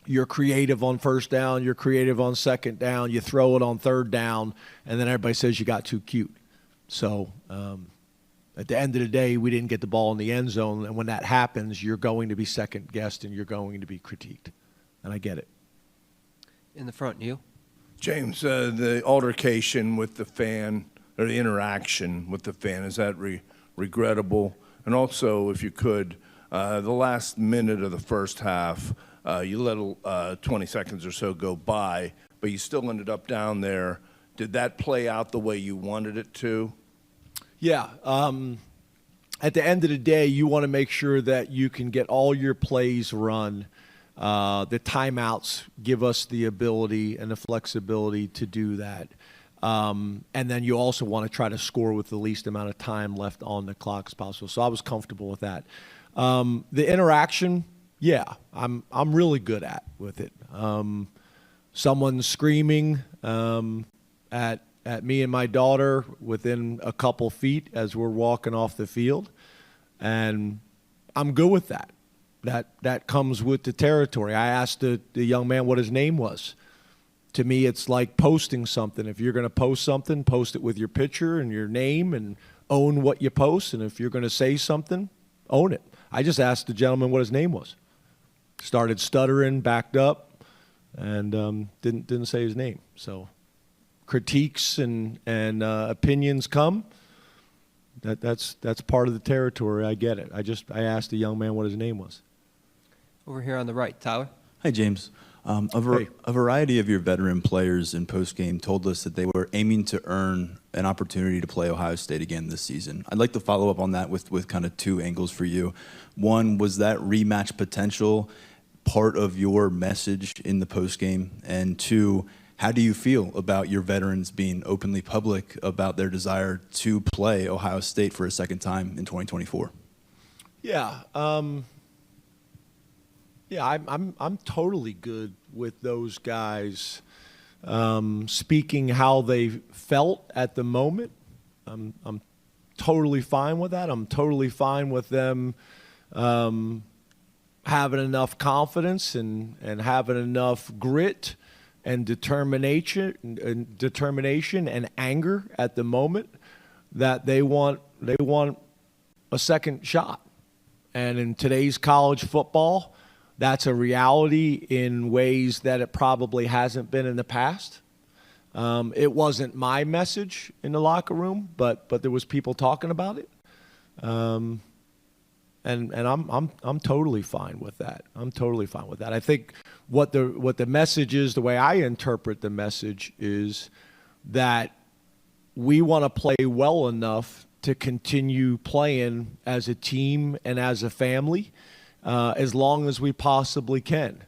You're creative on first down, you're creative on second down, you throw it on third down, and then everybody says you got too cute. So at the end of the day, we didn't get the ball in the end zone, and when that happens, you're going to be second-guessed and you're going to be critiqued. And I get it. In the front, Neil. James, the altercation with the fan, or the interaction with the fan, is that regrettable? And also, if you could, the last minute of the first half, you let 20 seconds or so go by, but you still ended up down there. Did that play out the way you wanted it to? Yeah. At the end of the day, you want to make sure that you can get all your plays run. The timeouts give us the ability and the flexibility to do that. And then you also want to try to score with the least amount of time left on the clock as possible. So I was comfortable with that. The interaction, yeah, I'm really good with it. Someone screaming at me and my daughter within a couple feet as we're walking off the field, and I'm good with that. That comes with the territory. I asked the young man what his name was. To me, it's like posting something. If you're going to post something, post it with your picture and your name and own what you post. And if you're going to say something, own it. I just asked the gentleman what his name was. Started stuttering, backed up, and didn't say his name. So critiques and opinions come. That's part of the territory. I get it. I asked the young man what his name was. Over here on the right, Tyler. Hi, James. A variety of your veteran players in postgame told us that they were aiming to earn an opportunity to play Ohio State again this season. I'd like to follow up on that with kind of 2 angles for you. One, was that rematch potential part of your message in the postgame? And 2, how do you feel about your veterans being openly public about their desire to play Ohio State for a second time in 2024? Yeah. I'm totally good with those guys speaking how they felt at the moment. I'm totally fine with that. I'm totally fine with them having enough confidence and having enough grit and determination and anger at the moment that they want a second shot. And in today's college football, that's a reality in ways that it probably hasn't been in the past. It wasn't my message in the locker room, but there was people talking about it. And And I'm totally fine with that. I'm totally fine with that. I think what the message is, the way I interpret the message is that we want to play well enough to continue playing as a team and as a family as long as we possibly can.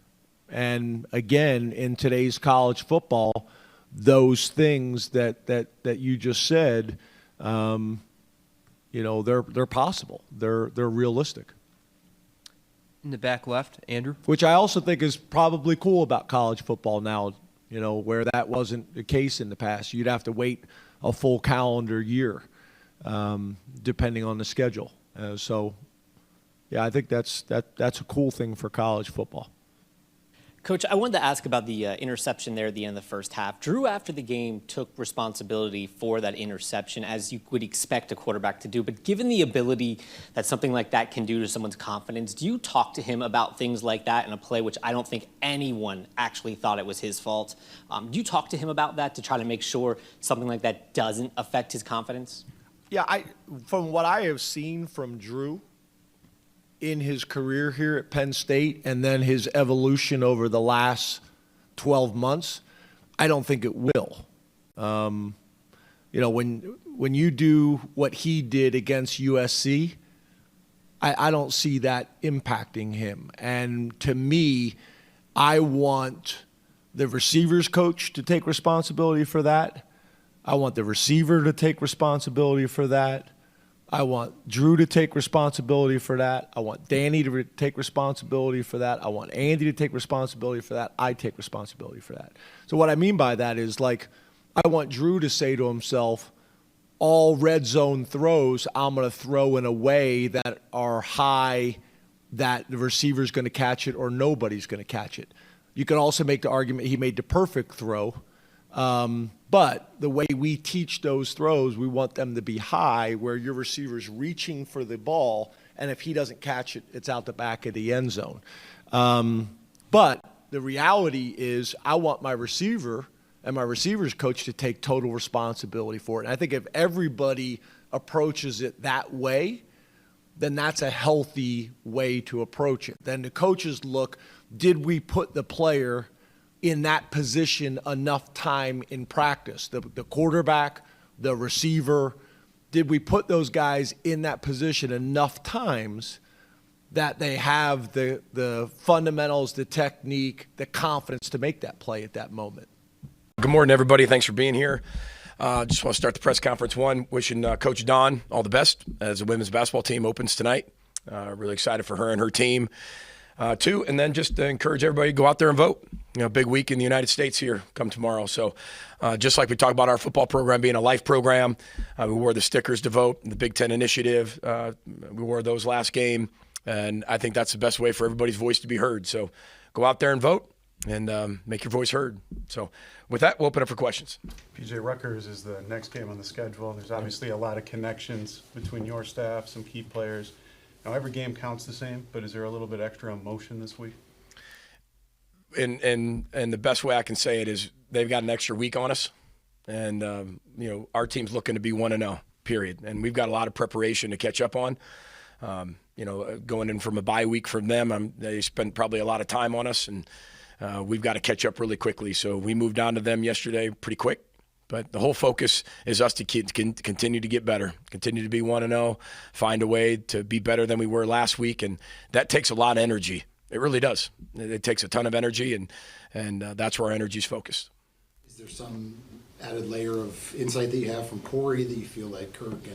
And again, in today's college football, those things that you just said, they're possible. They're realistic. In the back left, Andrew. Which I also think is probably cool about college football now, where that wasn't the case in the past. You'd have to wait a full calendar year, depending on the schedule. Yeah, I think that's a cool thing for college football. Coach, I wanted to ask about the interception there at the end of the first half. Rhule, after the game, took responsibility for that interception, as you would expect a quarterback to do. But given the ability that something like that can do to someone's confidence, do you talk to him about things like that in a play, which I don't think anyone actually thought it was his fault? Do you talk to him about that to try to make sure something like that doesn't affect his confidence? Yeah, from what I have seen from Rhule in his career here at Penn State and then his evolution over the last 12 months, I don't think it will. When you do what he did against USC, I don't see that impacting him. And to me, I want the receivers coach to take responsibility for that. I want the receiver to take responsibility for that. I want Rhule to take responsibility for that. I want Danny to take responsibility for that. I want Andy to take responsibility for that. I take responsibility for that. So what I mean by that is, I want Rhule to say to himself, all red zone throws I'm going to throw in a way that are high, that the receiver's going to catch it or nobody's going to catch it. You can also make the argument he made the perfect throw. But the way we teach those throws, we want them to be high where your receiver's reaching for the ball, and if he doesn't catch it, it's out the back of the end zone. But the reality is I want my receiver and my receivers coach to take total responsibility for it. And I think if everybody approaches it that way, then that's a healthy way to approach it. Then the coaches look, did we put the player in that position enough time in practice? The quarterback, the receiver, did we put those guys in that position enough times that they have the fundamentals, the technique, the confidence to make that play at that moment? Good morning, everybody. Thanks for being here. Just want to start the press conference wishing Coach Dawn all the best as the women's basketball team opens tonight. Really excited for her and her team. Too, and then just to encourage everybody to go out there and vote. Big week in the United States here come tomorrow. So just like we talked about our football program being a life program, we wore the stickers to vote, the Big Ten Initiative. We wore those last game, and I think that's the best way for everybody's voice to be heard. So go out there and vote and make your voice heard. So with that, we'll open up for questions. PJ, Rutgers is the next game on the schedule. There's obviously a lot of connections between your staff, some key players. Now, every game counts the same, but is there a little bit extra emotion this week? And the best way I can say it is they've got an extra week on us, and our team's looking to be 1-0, period. And we've got a lot of preparation to catch up on. Going in from a bye week from them, they spent probably a lot of time on us, and we've got to catch up really quickly. So we moved on to them yesterday pretty quick. But the whole focus is us to continue to get better, continue to be 1-0, find a way to be better than we were last week. And that takes a lot of energy. It really does. It takes a ton of energy, and that's where our energy is focused. Is there some added layer of insight that you have from Corey that you feel like Kirk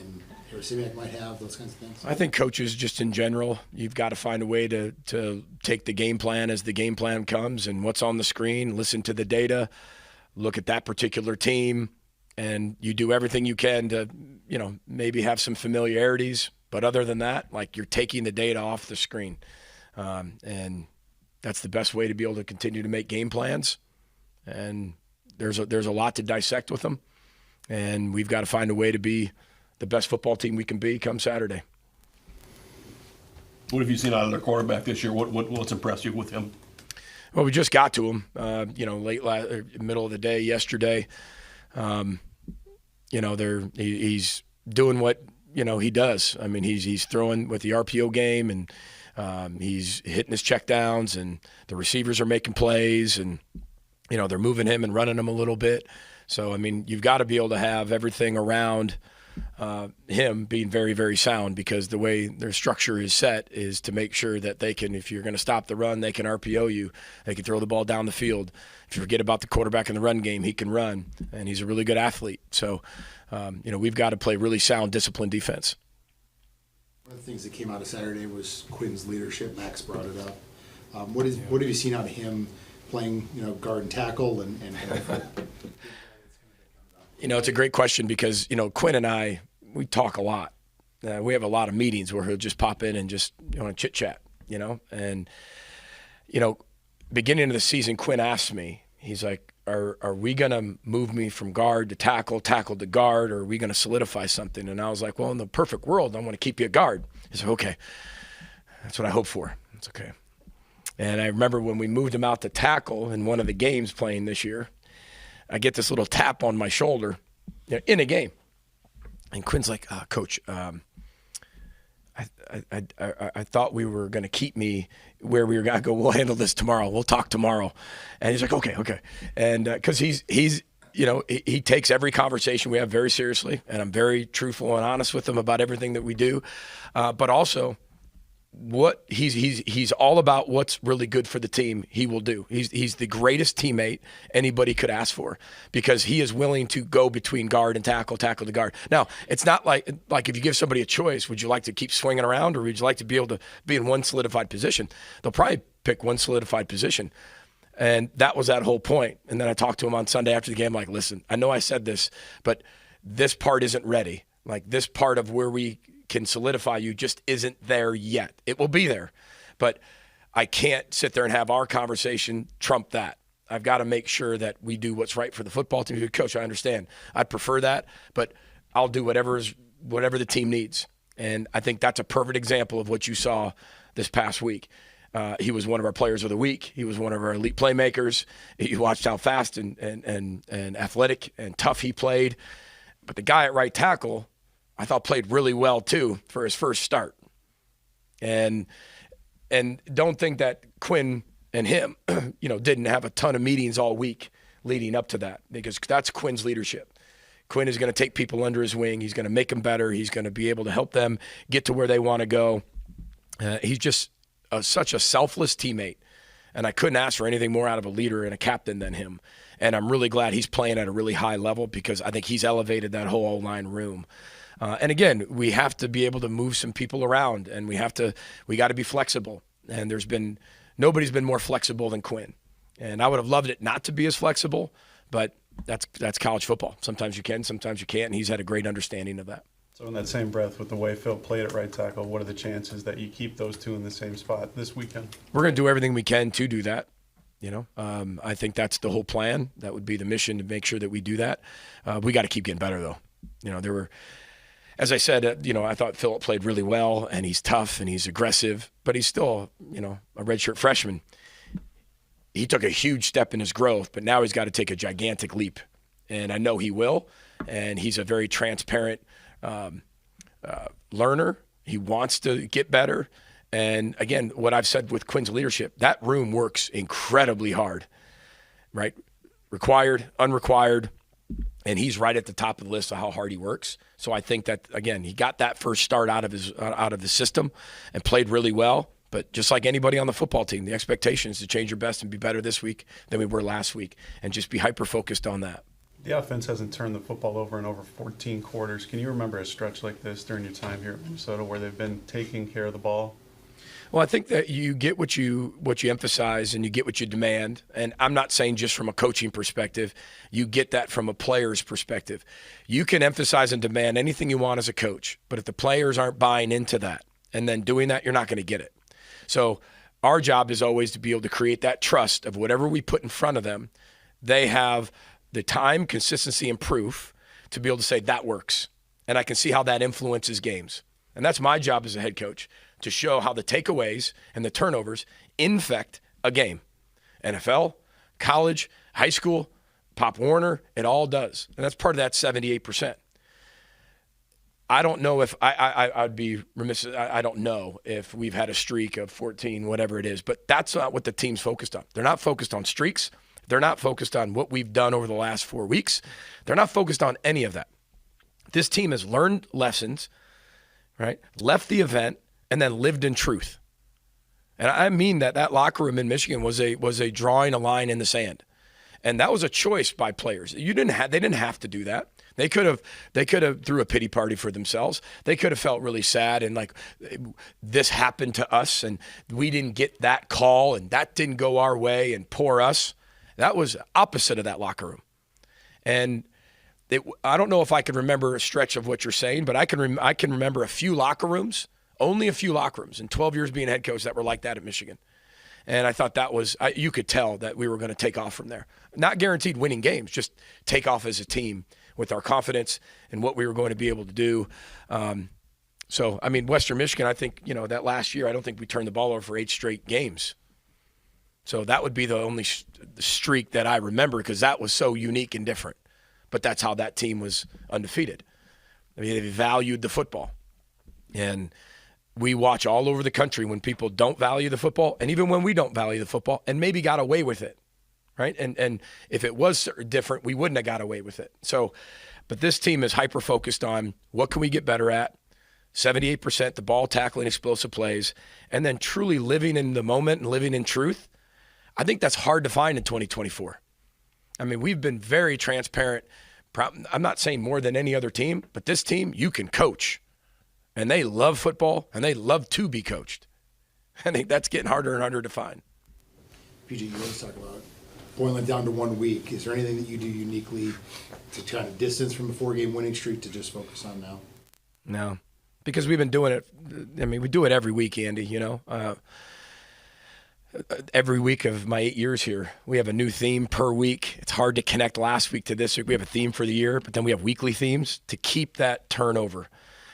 and Harris-Simiak might have, those kinds of things? I think coaches just in general, you've got to find a way to take the game plan as the game plan comes and what's on the screen, listen to the data, look at that particular team, and you do everything you can to, maybe have some familiarities. But other than that, you're taking the data off the screen. And that's the best way to be able to continue to make game plans. And there's a lot to dissect with them. And we've got to find a way to be the best football team we can be come Saturday. What have you seen out of their quarterback this year? What's impressed you with him? Well, we just got to him, middle of the day yesterday. He's doing what he does. I mean, he's throwing with the RPO game, and he's hitting his checkdowns, and the receivers are making plays, and they're moving him and running him a little bit. So I mean, you've got to be able to have everything around him being very, very sound, because the way their structure is set is to make sure that they can, if you're going to stop the run, they can RPO you. They can throw the ball down the field. If you forget about the quarterback in the run game, he can run, and he's a really good athlete. So, we've got to play really sound, disciplined defense. One of the things that came out of Saturday was Quinn's leadership. Max brought it up. What have you seen out of him playing, guard and tackle and It's a great question, because, Quinn and I, we talk a lot. We have a lot of meetings where he'll just pop in and just chit chat, and, beginning of the season, Quinn asked me, he's like, are we going to move me from guard to tackle to guard, or are we going to solidify something? And I was like, well, in the perfect world, I want to keep you a guard. He said, okay, that's what I hope for. It's okay. And I remember when we moved him out to tackle in one of the games playing this year, I get this little tap on my shoulder in a game. And Quinn's like, Coach, I thought we were going to keep me where we were going to go. We'll handle this tomorrow. We'll talk tomorrow. And he's like, okay. And because he's he takes every conversation we have very seriously, and I'm very truthful and honest with him about everything that we do. But also, what he's all about what's really good for the team, he will do. He's the greatest teammate anybody could ask for, because he is willing to go between guard and tackle to guard. Now, it's not like if you give somebody a choice, would you like to keep swinging around, or would you like to be able to be in one solidified position? They'll probably pick one solidified position. And that was that whole point. And then I talked to him on Sunday after the game, like, listen, I know I said this, but this part isn't ready. Like, this part of where we can solidify you just isn't there yet. It will be there, but I can't sit there and have our conversation trump that. I've got to make sure that we do what's right for the football team. Coach, I understand. I'd prefer that, but I'll do whatever the team needs. And I think that's a perfect example of what you saw this past week. He was one of our players of the week. He was one of our elite playmakers. You watched how fast and athletic and tough he played. But the guy at right tackle, I thought, played really well too for his first start. And don't think that Quinn and him, didn't have a ton of meetings all week leading up to that, because that's Quinn's leadership. Quinn is going to take people under his wing. He's going to make them better. He's going to be able to help them get to where they want to go. He's just such a selfless teammate. And I couldn't ask for anything more out of a leader and a captain than him. And I'm really glad he's playing at a really high level, because I think he's elevated that whole O-line room. And again, we have to be able to move some people around, and we got to be flexible. And nobody's been more flexible than Quinn. And I would have loved it not to be as flexible, but that's college football. Sometimes you can, sometimes you can't, and he's had a great understanding of that. So in that same breath, with the way Phil played at right tackle, what are the chances that you keep those two in the same spot this weekend? We're going to do everything we can to do that. I think that's the whole plan. That would be the mission, to make sure that we do that. We got to keep getting better, though. There were, as I said, I thought Philip played really well, and he's tough and he's aggressive, but he's still, a redshirt freshman. He took a huge step in his growth, but now he's got to take a gigantic leap, and I know he will. And he's a very transparent learner. He wants to get better. And again, what I've said with Quinn's leadership, that room works incredibly hard, right? Required, unrequired, and he's right at the top of the list of how hard he works. So I think that, again, he got that first start out of the system and played really well. But just like anybody on the football team, the expectation is to change your best and be better this week than we were last week, and just be hyper-focused on that. The offense hasn't turned the football over in over 14 quarters. Can you remember a stretch like this during your time here at Minnesota where they've been taking care of the ball? Well, I think that you get what you emphasize, and you get what you demand. And I'm not saying just from a coaching perspective. You get that from a player's perspective. You can emphasize and demand anything you want as a coach, but if the players aren't buying into that and then doing that, you're not going to get it. So our job is always to be able to create that trust of whatever we put in front of them, they have the time, consistency, and proof to be able to say that works. And I can see how that influences games. And that's my job as a head coach, to show how the takeaways and the turnovers infect a game. NFL, college, high school, Pop Warner, it all does. And that's part of that 78%. I don't know if I'd be remiss. I don't know if we've had a streak of 14, whatever it is, but that's not what the team's focused on. They're not focused on streaks. They're not focused on what we've done over the last 4 weeks. They're not focused on any of that. This team has learned lessons, right? Left the event and then lived in truth. And I mean that locker room in Michigan was a drawing a line in the sand. And that was a choice by players. They didn't have to do that. They could have threw a pity party for themselves. They could have felt really sad and like this happened to us and we didn't get that call and that didn't go our way and poor us. That was opposite of that locker room. And I don't know if I can remember a stretch of what you're saying, but I can remember a few locker rooms, only a few locker rooms in 12 years being head coach that were like that at Michigan. And I thought you could tell that we were going to take off from there. Not guaranteed winning games, just take off as a team with our confidence and what we were going to be able to do. So, I mean, Western Michigan, I think, that last year, I don't think we turned the ball over for 8 straight games. So that would be the only streak that I remember because that was so unique and different. But that's how that team was undefeated. I mean, they valued the football. And we watch all over the country when people don't value the football, and even when we don't value the football, and maybe got away with it, right? And if it was different, we wouldn't have got away with it. So, but this team is hyper-focused on what can we get better at, 78%, the ball tackling explosive plays, and then truly living in the moment and living in truth. I think that's hard to find in 2024. I mean, we've been very transparent. I'm not saying more than any other team, but this team, you can coach. And they love football, and they love to be coached. I think that's getting harder and harder to find. PJ, you always talk about boiling it down to 1 week. Is there anything that you do uniquely to kind of distance from a 4-game winning streak to just focus on now? No, because we've been doing it. I mean, we do it every week, Andy, every week of my 8 years here, we have a new theme per week. It's hard to connect last week to this week. We have a theme for the year, but then we have weekly themes to keep that turnover,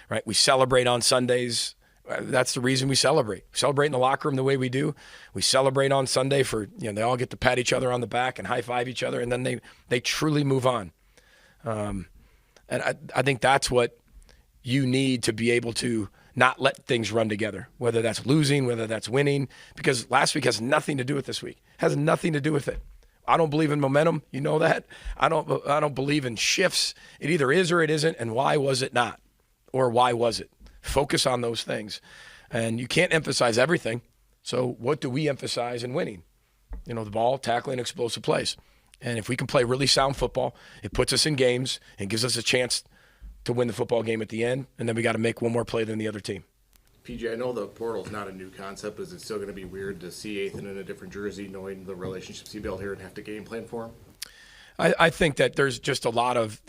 right? We celebrate on Sundays. That's the reason we celebrate. We celebrate in the locker room the way we do. We celebrate on Sunday for, they all get to pat each other on the back and high five each other, and then they truly move on. And I think that's what you need to be able to not let things run together, whether that's losing, whether that's winning, because last week has nothing to do with this week. Has nothing to do with it. I don't believe in momentum. You know that. I don't believe in shifts. It either is or it isn't, and why was it not? Or why was it? Focus on those things. And you can't emphasize everything. So what do we emphasize in winning? The ball, tackling, explosive plays. And if we can play really sound football, it puts us in games and gives us a chance to win the football game at the end, and then we got to make one more play than the other team. PJ, I know the portal's not a new concept. Is it still going to be weird to see Ethan in a different jersey, knowing the relationships he built here, and have to game plan for him? I think that there's just a lot of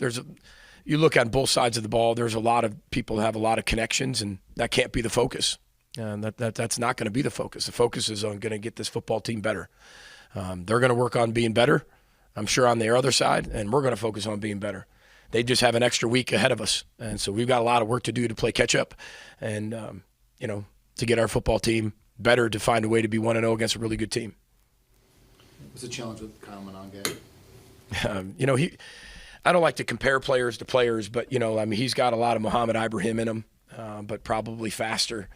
you look on both sides of the ball. There's a lot of people who have a lot of connections, and that can't be the focus. And that's not going to be the focus. The focus is on going to get this football team better. They're going to work on being better, I'm sure, on their other side, and we're going to focus on being better. They just have an extra week ahead of us. And so we've got a lot of work to do to play catch up and, to get our football team better, to find a way to be 1-0 against a really good team. What's the challenge with Kyle Monange? I don't like to compare players to players, but, he's got a lot of Muhammad Ibrahim in him, but probably faster.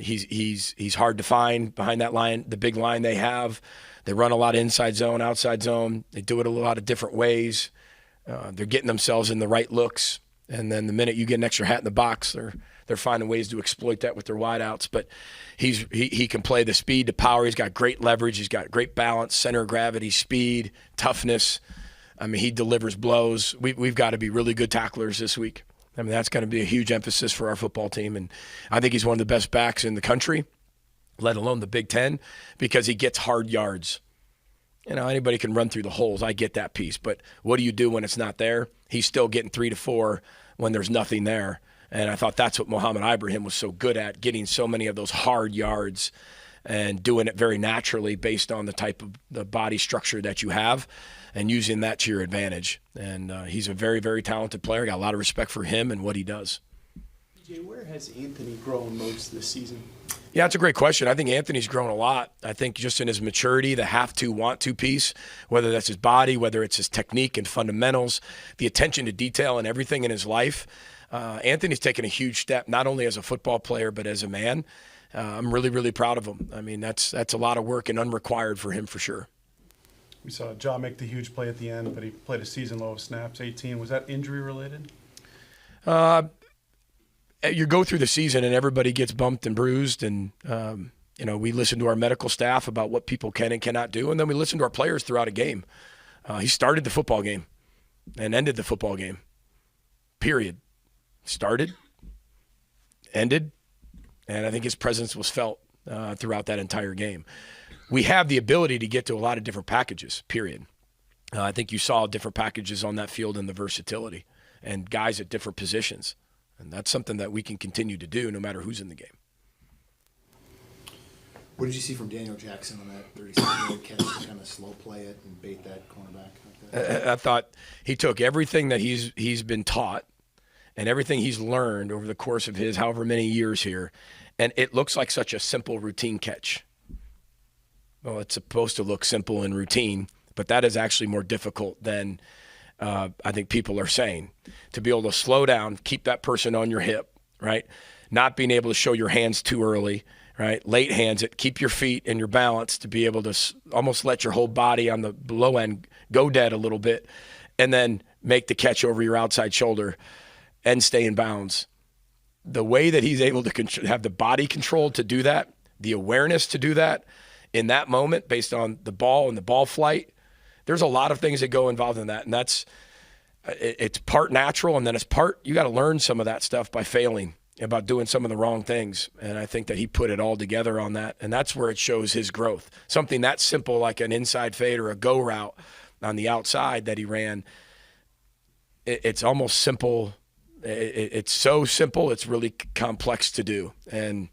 He's hard to find behind that line, the big line they have. They run a lot of inside zone, outside zone. They do it a lot of different ways. They're getting themselves in the right looks, and then the minute you get an extra hat in the box, they're finding ways to exploit that with their wideouts. But he can play the speed, the power. He's got great leverage. He's got great balance, center of gravity, speed, toughness. I mean, he delivers blows. We've got to be really good tacklers this week. I mean, that's going to be a huge emphasis for our football team, and I think he's one of the best backs in the country, let alone the Big Ten, because he gets hard yards. Anybody can run through the holes. I get that piece. But what do you do when it's not there? He's still getting 3 to 4 when there's nothing there. And I thought that's what Muhammad Ibrahim was so good at, getting so many of those hard yards and doing it very naturally based on the type of the body structure that you have and using that to your advantage. And he's a very, very talented player. Got a lot of respect for him and what he does. PJ, where has Anthony grown most this season? Yeah, it's a great question. I think Anthony's grown a lot. I think just in his maturity, the have to, want to piece, whether that's his body, whether it's his technique and fundamentals, the attention to detail and everything in his life. Anthony's taken a huge step, not only as a football player, but as a man. I'm really, really proud of him. I mean, that's a lot of work and unrequired for him for sure. We saw Ja make the huge play at the end, but he played a season low of snaps, 18. Was that injury related? You go through the season and everybody gets bumped and bruised, and we listen to our medical staff about what people can and cannot do, and then we listen to our players throughout a game. He started the football game and ended the football game. Period. Started, ended, and I think his presence was felt throughout that entire game. We have the ability to get to a lot of different packages, period. I think you saw different packages on that field and the versatility and guys at different positions. And that's something that we can continue to do no matter who's in the game. What did you see from Daniel Jackson on that 37-yard catch to kind of slow play it and bait that cornerback? Like that? I thought he took everything that he's been taught and everything he's learned over the course of his however many years here, and it looks like such a simple routine catch. Well, it's supposed to look simple and routine, but that is actually more difficult than I think people are saying. To be able to slow down, keep that person on your hip, right? Not being able to show your hands too early, right? Late hands it, keep your feet and your balance to be able to almost let your whole body on the low end go dead a little bit, and then make the catch over your outside shoulder and stay in bounds. The way that he's able to have the body control to do that, the awareness to do that in that moment based on the ball and the ball flight, there's a lot of things that go involved in that, and it's part natural, and then it's part, you got to learn some of that stuff by failing, about doing some of the wrong things, and I think that he put it all together on that, and that's where it shows his growth. Something that simple like an inside fade or a go route on the outside that he ran, it's almost simple. It's so simple, it's really complex to do, and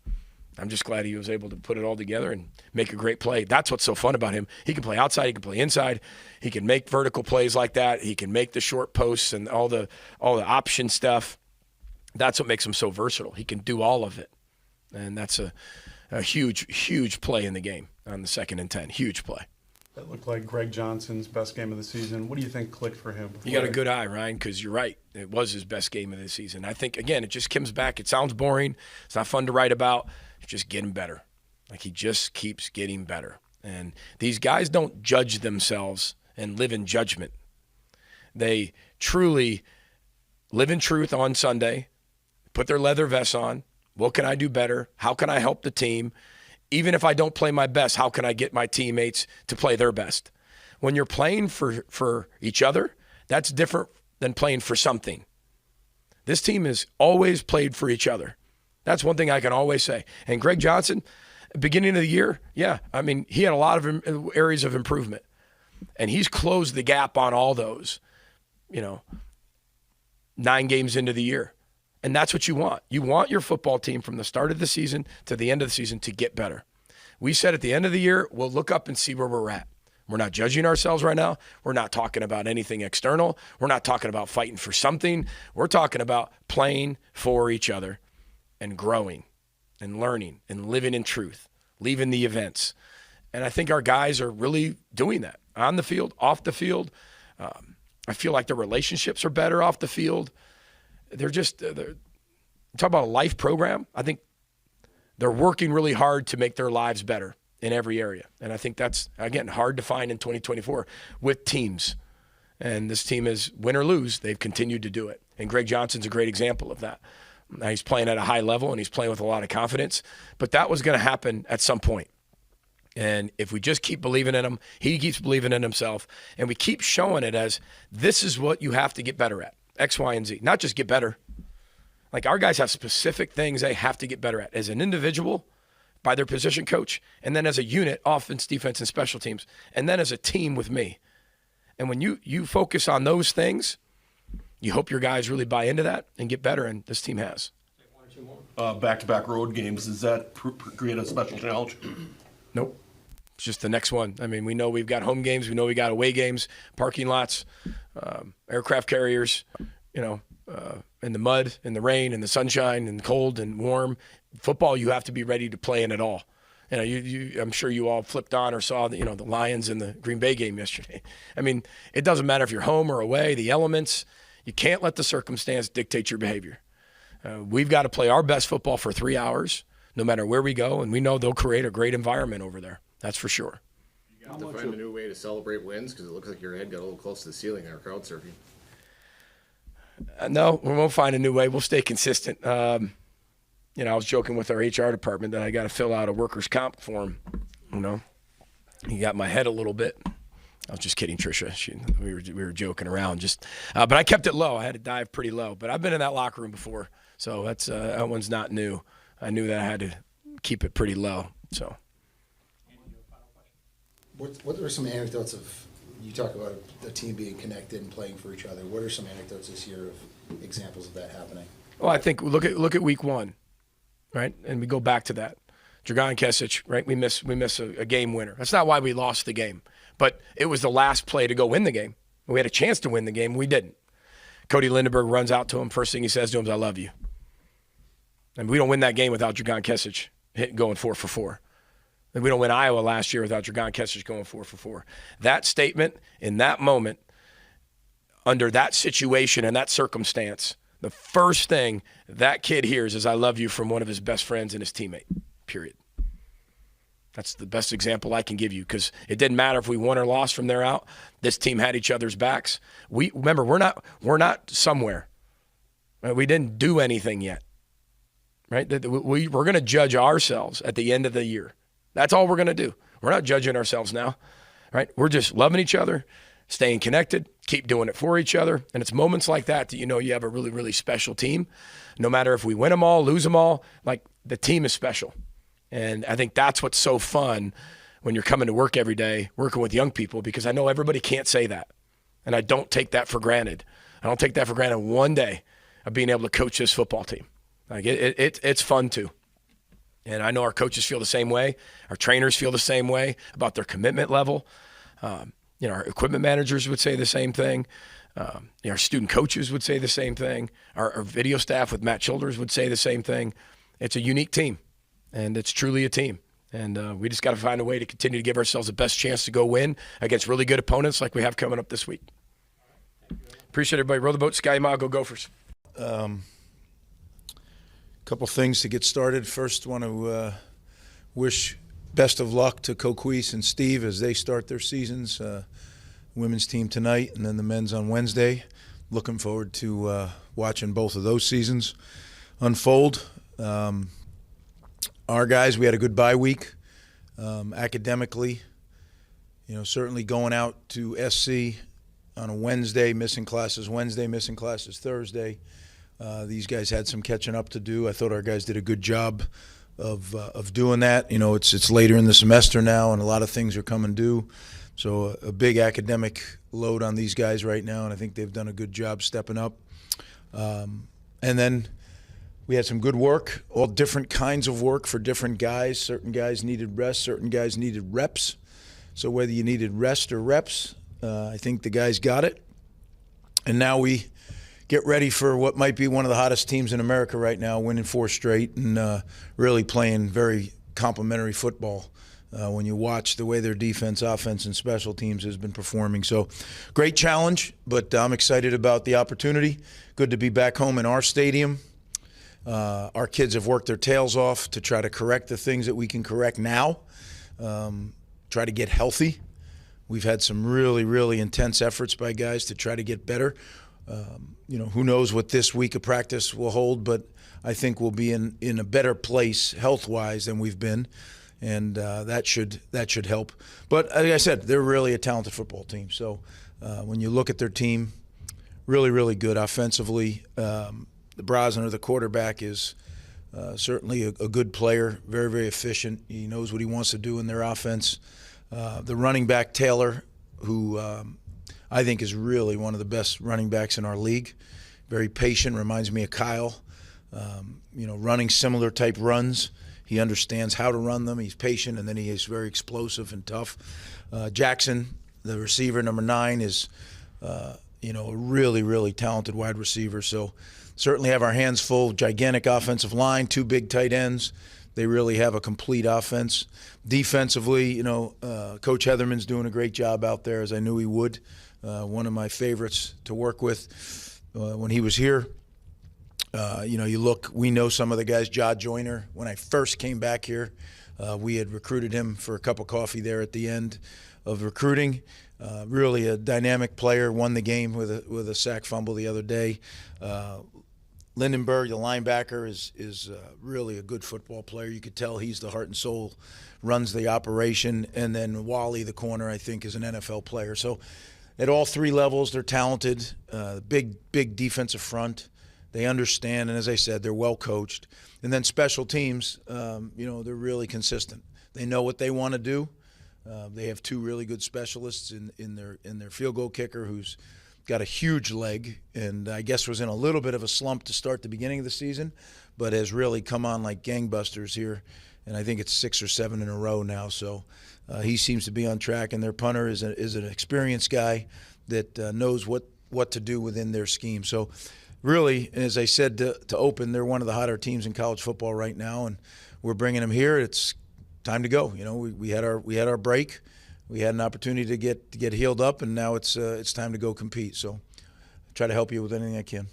I'm just glad he was able to put it all together and make a great play. That's what's so fun about him. He can play outside, he can play inside, he can make vertical plays like that, he can make the short posts and all the option stuff. That's what makes him so versatile. He can do all of it, and that's a huge, huge play in the game on the 2nd and 10. Huge play. That looked like Greg Johnson's best game of the season. What do you think clicked for him? You got a good eye, Ryan, because you're right. It was his best game of the season. I think, again, it just comes back. It sounds boring. It's not fun to write about. It's just getting better. Like, he just keeps getting better. And these guys don't judge themselves and live in judgment. They truly live in truth on Sunday, put their leather vests on. What can I do better? How can I help the team? Even if I don't play my best, how can I get my teammates to play their best? When you're playing for each other, that's different than playing for something. This team has always played for each other. That's one thing I can always say. And Greg Johnson, beginning of the year, yeah, I mean, he had a lot of areas of improvement. And he's closed the gap on all those, 9 games into the year. And that's what you want. You want your football team from the start of the season to the end of the season to get better. We said at the end of the year, we'll look up and see where we're at. We're not judging ourselves right now. We're not talking about anything external. We're not talking about fighting for something. We're talking about playing for each other and growing and learning and living in truth, leaving the events. And I think our guys are really doing that on the field, off the field. I feel like their relationships are better off the field. They're talk about a life program. I think they're working really hard to make their lives better in every area. And I think that's, again, hard to find in 2024 with teams. And this team is, win or lose, they've continued to do it. And Greg Johnson's a great example of that. Now he's playing at a high level and he's playing with a lot of confidence, but that was going to happen at some point. And if we just keep believing in him, he keeps believing in himself, and we keep showing it as this is what you have to get better at. X, Y, and Z. Not just get better. Like, our guys have specific things they have to get better at as an individual, by their position coach, and then as a unit, offense, defense, and special teams, and then as a team with me. And when you focus on those things, you hope your guys really buy into that and get better, and this team has. Back-to-back road games, does that create a special challenge? Nope. It's just the next one. I mean, we know we've got home games. We know we got away games, parking lots, aircraft carriers, in the mud, in the rain, in the sunshine, in the cold and warm. Football, you have to be ready to play in it all. I'm sure you all flipped on or saw the Lions in the Green Bay game yesterday. I mean, it doesn't matter if you're home or away, the elements, you can't let the circumstance dictate your behavior. We've got to play our best football for 3 hours, no matter where we go, and we know they'll create a great environment over there. That's for sure. You have to find a new way to celebrate wins because it looks like your head got a little close to the ceiling there, crowd surfing. No, we won't find a new way. We'll stay consistent. I was joking with our HR department that I got to fill out a workers' comp form. He got my head a little bit. I was just kidding, Tricia. We were joking around. But I kept it low. I had to dive pretty low. But I've been in that locker room before, so that one's not new. I knew that I had to keep it pretty low. So, What are some anecdotes of, you talk about the team being connected and playing for each other. What are some anecdotes this year of examples of that happening? well, I think look at week 1, right? And we go back to that. Dragan Kesic, right? We miss a game winner. That's not why we lost the game, but it was the last play to go win the game. We had a chance to win the game. We didn't. Cody Lindenberg runs out to him. First thing he says to him is, "I love you." And we don't win that game without Dragan Kesic going 4 for 4. And we don't win Iowa last year without Dragan Kesic going 4 for 4. That statement in that moment, under that situation and that circumstance, the first thing that kid hears is, "I love you," from one of his best friends and his teammate, period. That's the best example I can give you, because it didn't matter if we won or lost from there out. This team had each other's backs. Remember, we're not somewhere. Right? We didn't do anything yet. Right? We're going to judge ourselves at the end of the year. That's all we're going to do. We're not judging ourselves now. Right? We're just loving each other, staying connected, keep doing it for each other. And it's moments like that you know you have a really, really special team. No matter if we win them all, lose them all, like, the team is special. And I think that's what's so fun when you're coming to work every day, working with young people, because I know everybody can't say that. And I don't take that for granted. I don't take that for granted one day of being able to coach this football team. Like, it's fun too. And I know our coaches feel the same way. Our trainers feel the same way about their commitment level. Our equipment managers would say the same thing. Our student coaches would say the same thing. Our video staff with Matt Childers would say the same thing. It's a unique team, and it's truly a team. And we just got to find a way to continue to give ourselves the best chance to go win against really good opponents like we have coming up this week. Appreciate everybody. Row the boat, Sky Mile, go Gophers. Couple things to get started. First, want to wish best of luck to Coquise and Steve as they start their seasons. Women's team tonight and then the men's on Wednesday. Looking forward to watching both of those seasons unfold. Our guys, we had a good bye week academically. Certainly going out to SC on a Wednesday, missing classes Wednesday, missing classes Thursday. These guys had some catching up to do. I thought our guys did a good job of doing that. It's later in the semester now, and a lot of things are coming due. So a big academic load on these guys right now, and I think they've done a good job stepping up. And then we had some good work, all different kinds of work for different guys. Certain guys needed rest, certain guys needed reps. So whether you needed rest or reps, I think the guys got it. And now we get ready for what might be one of the hottest teams in America right now, winning 4 straight and really playing very complimentary football when you watch the way their defense, offense, and special teams has been performing. So great challenge, but I'm excited about the opportunity. Good to be back home in our stadium. Our kids have worked their tails off to try to correct the things that we can correct now, try to get healthy. We've had some really, really intense efforts by guys to try to get better. Who knows what this week of practice will hold, but I think we'll be in a better place health-wise than we've been, and that should help. But like I said, they're really a talented football team. So when you look at their team, really, really good offensively. The Brosner, the quarterback, is certainly a good player, very, very efficient. He knows what he wants to do in their offense. The running back, Taylor, who I think is really one of the best running backs in our league. Very patient, reminds me of Kyle. Running similar type runs. He understands how to run them. He's patient, and then he is very explosive and tough. Jackson, the receiver, number 9, is a really, really talented wide receiver. So certainly have our hands full. Gigantic offensive line, 2 big tight ends. They really have a complete offense. Defensively, Coach Heatherman's doing a great job out there, as I knew he would. One of my favorites to work with when he was here. You look, we know some of the guys. Ja Joyner, when I first came back here, we had recruited him for a cup of coffee there at the end of recruiting. Really a dynamic player, won the game with a sack fumble the other day. Lindenberg, the linebacker, is really a good football player. You could tell he's the heart and soul, runs the operation. And then Wally, the corner, I think, is an NFL player. So at all three levels, they're talented. Big defensive front. They understand, and as I said, they're well coached. And then special teams, they're really consistent. They know what they want to do. They have two really good specialists in their field goal kicker, who's got a huge leg, and I guess was in a little bit of a slump to start the beginning of the season, but has really come on like gangbusters here. And I think it's 6 or 7 in a row now. So he seems to be on track. And their punter is an experienced guy that knows what to do within their scheme. So really, as I said to open, they're one of the hotter teams in college football right now, and we're bringing them here. It's time to go. We had our break. We had an opportunity to get healed up, and now it's time to go compete. So I try to help you with anything I can.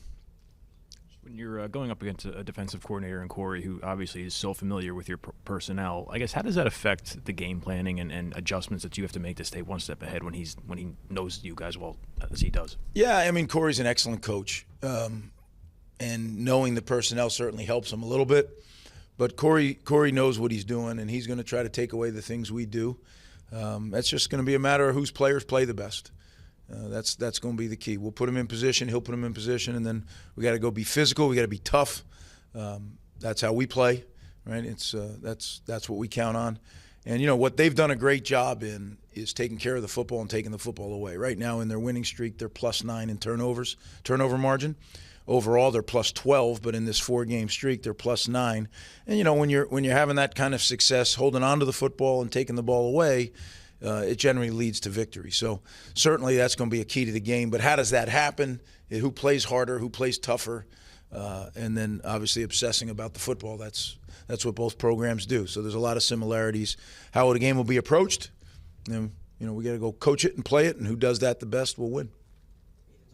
When you're going up against a defensive coordinator in Corey, who obviously is so familiar with your personnel, I guess how does that affect the game planning and adjustments that you have to make to stay one step ahead when he knows you guys well as he does? Yeah, I mean, Corey's an excellent coach, and knowing the personnel certainly helps him a little bit. But Corey knows what he's doing, and he's going to try to take away the things we do. That's just going to be a matter of whose players play the best. That's going to be the key. We'll put him in position. He'll put him in position, and then we got to go be physical. We got to be tough. That's how we play, right? That's what we count on. And what they've done a great job in is taking care of the football and taking the football away. Right now in their winning streak, they're +9 in turnover margin. Overall, they're +12, but in this 4-game streak, they're +9. And when you're having that kind of success, holding on to the football and taking the ball away, it generally leads to victory. So certainly that's going to be a key to the game. But how does that happen? Who plays harder? Who plays tougher? And then obviously obsessing about the football. That's what both programs do. So there's a lot of similarities. How the game will be approached, we got to go coach it and play it, and who does that the best will win.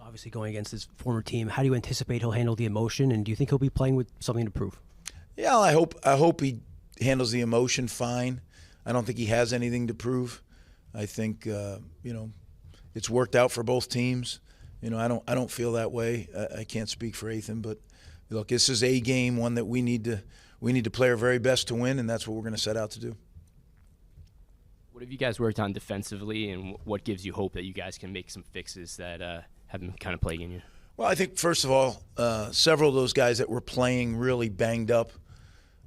Obviously going against his former team, how do you anticipate he'll handle the emotion, and do you think he'll be playing with something to prove? Yeah, I hope he handles the emotion fine. I don't think he has anything to prove. I think it's worked out for both teams. I don't feel that way. I can't speak for Ethan, but look, this is a game, one that we need to play our very best to win, and that's what we're going to set out to do. What have you guys worked on defensively, and what gives you hope that you guys can make some fixes that have been kind of plaguing you? Well, I think, first of all, several of those guys that were playing really banged up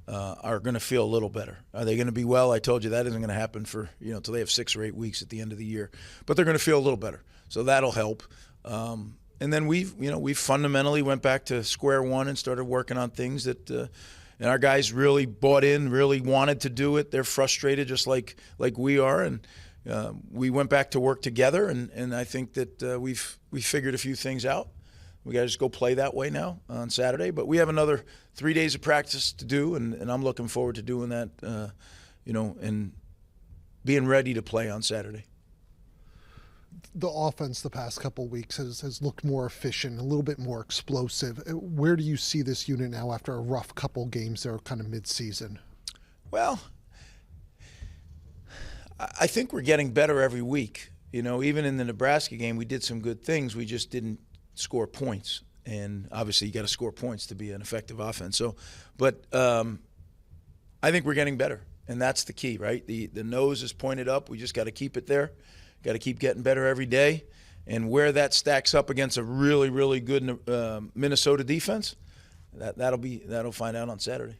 are going to feel a little better. Are they going to be well? I told you that isn't going to happen for, till they have 6 or 8 weeks at the end of the year. But they're going to feel a little better. So that'll help. And then we fundamentally went back to square one and started working on things that and our guys really bought in, really wanted to do it. They're frustrated just like we are. And we went back to work together, and I think that we figured a few things out. We got to just go play that way now on Saturday. But we have another 3 days of practice to do, and I'm looking forward to doing that, and being ready to play on Saturday. The offense the past couple of weeks has looked more efficient, a little bit more explosive. Where do you see this unit now after a rough couple games there kind of mid-season? Well, I think we're getting better every week. Even in the Nebraska game, we did some good things. We just didn't score points. And obviously you got to score points to be an effective offense. So, but I think we're getting better, and that's the key, right? The nose is pointed up. We just got to keep it there. Got to keep getting better every day. And where that stacks up against a really, really good Minnesota defense, that'll find out on Saturday.